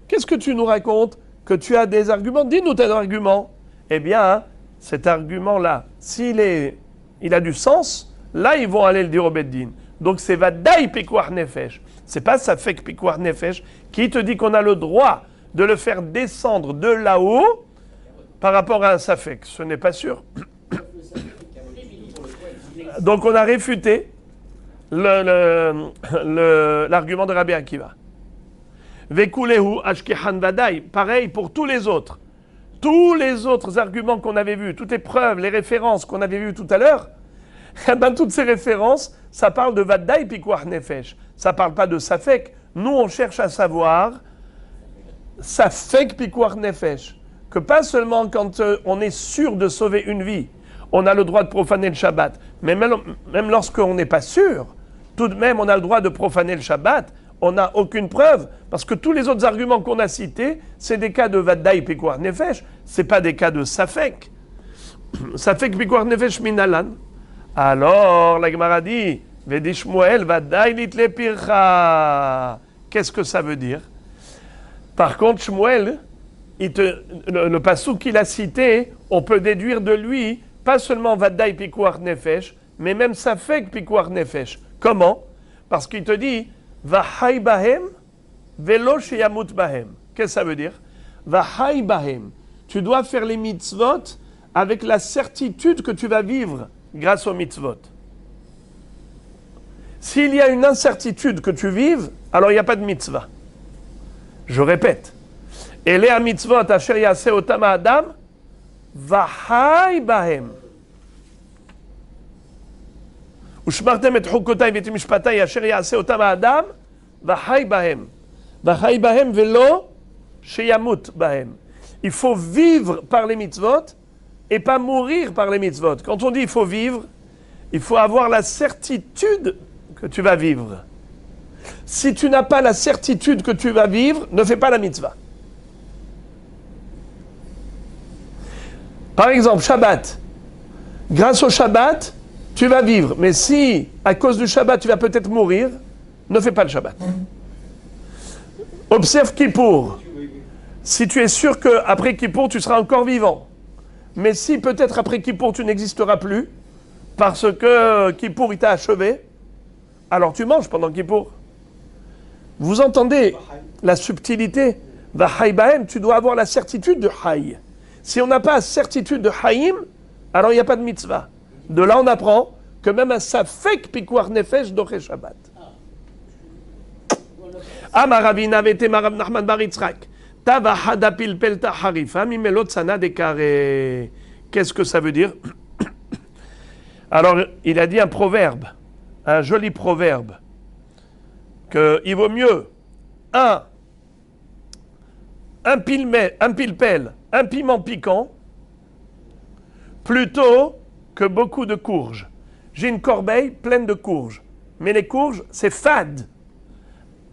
qu'est-ce que tu nous racontes? Que tu as des arguments? Dis-nous tes arguments. Eh bien, cet argument-là, s'il a du sens, là ils vont aller le dire au Beddin. Donc c'est Vadaï Pikuach Nefesh. C'est pas Safek Pikuach Nefesh qui te dit qu'on a le droit de le faire descendre de là-haut par rapport à un Safek. Ce n'est pas sûr. Donc on a réfuté l'argument de Rabbi Akiva. Vekulehu ashkehan vadaï. Pareil pour tous les autres. Tous les autres arguments qu'on avait vus, toutes les preuves, les références qu'on avait vues tout à l'heure, ben, toutes ces références, ça parle de Vadaï Pikuach Nefesh. Ça ne parle pas de Safek. Nous, on cherche à savoir Safek Pikuach Nefesh. Que pas seulement quand on est sûr de sauver une vie, on a le droit de profaner le Shabbat. Mais même lorsqu'on n'est pas sûr, tout de même, on a le droit de profaner le Shabbat. On n'a aucune preuve, parce que tous les autres arguments qu'on a cités, c'est des cas de Vadaï Pikuach Nefesh, ce n'est pas des cas de Safek. Safek Pikuach Nefesh Minalan. Alors, la Gemara dit, Vedi Shmuel vadaï litle pircha. Qu'est-ce que ça veut dire? Par contre, Shmuel, le passouk qu'il a cité, on peut déduire de lui, pas seulement vadaï pikuach nefesh, mais même safek pikuach nefesh. Comment? Parce qu'il te dit, vahai bahem, velo sheyamut bahem. Qu'est-ce que ça veut dire? Vahai bahem. Tu dois faire les mitzvot avec la certitude que tu vas vivre grâce aux mitzvot. S'il y a une incertitude que tu vives, alors il n'y a pas de mitzvah. Je répète. Elea mitzvot asher yaseh otam adam, vahai bahem. Ushmartem et chukotai v'et mishpatai asher yaseh otam adam, vahai bahem. Vahai bahem velo sheyamut bahem. Il faut vivre par les mitzvot et pas mourir par les mitzvot. Quand on dit il faut vivre, il faut avoir la certitude que tu vas vivre. Si tu n'as pas la certitude que tu vas vivre, ne fais pas la mitzvah. Par exemple, Shabbat. Grâce au Shabbat, tu vas vivre. Mais si, à cause du Shabbat, tu vas peut-être mourir, ne fais pas le Shabbat. Observe Kippour. Si tu es sûr qu'après Kippour, tu seras encore vivant. Mais si peut-être après Kippour, tu n'existeras plus, parce que Kippour, il t'a achevé, alors tu manges pendant Kippour. Vous entendez la subtilité? Vahai bahem, tu dois avoir la certitude de Haï. Si on n'a pas la certitude de Haïm, alors il n'y a pas de mitzvah. De là, on apprend que même un safek pikuach nefesh doche Shabbat. Amar Ravina vete Marav Nachman bar Yitzchak. Tava hadapil pelta harifa mimelot sana dekare. Qu'est-ce que ça veut dire? Alors, il a dit un proverbe, un joli proverbe, qu'il vaut mieux un pilpel, un piment piquant, plutôt que beaucoup de courges. J'ai une corbeille pleine de courges, mais les courges, c'est fade.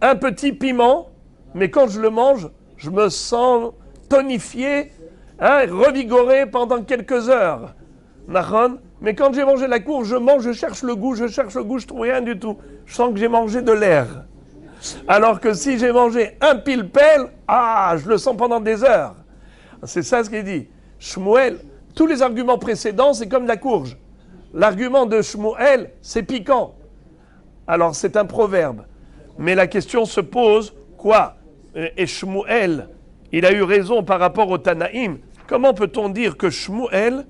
Un petit piment, mais quand je le mange, je me sens tonifié, revigoré pendant quelques heures. Mais quand j'ai mangé la courge, je mange, je cherche le goût, je trouve rien du tout. Je sens que j'ai mangé de l'air. Alors que si j'ai mangé un pilpel, je le sens pendant des heures. C'est ça ce qu'il dit. Shmuel, tous les arguments précédents, c'est comme la courge. L'argument de Shmuel, c'est piquant. Alors c'est un proverbe. Mais la question se pose, quoi? Et Shmuel, il a eu raison par rapport au Tanaïm. Comment peut-on dire que Shmuel,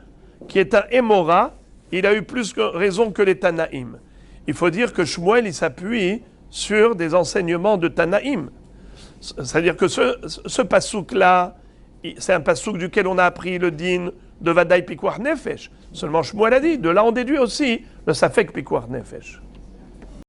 qui est un Émora, il a eu plus raison que les Tanaïm? Il faut dire que Shmuel, il s'appuie sur des enseignements de Tanaïm. C'est-à-dire que ce pasouk-là, c'est un pasouk duquel on a appris le din de Vadaï Pikuach Nefesh. Seulement Shmuel a dit, de là on déduit aussi le Safek Pikuach Nefesh.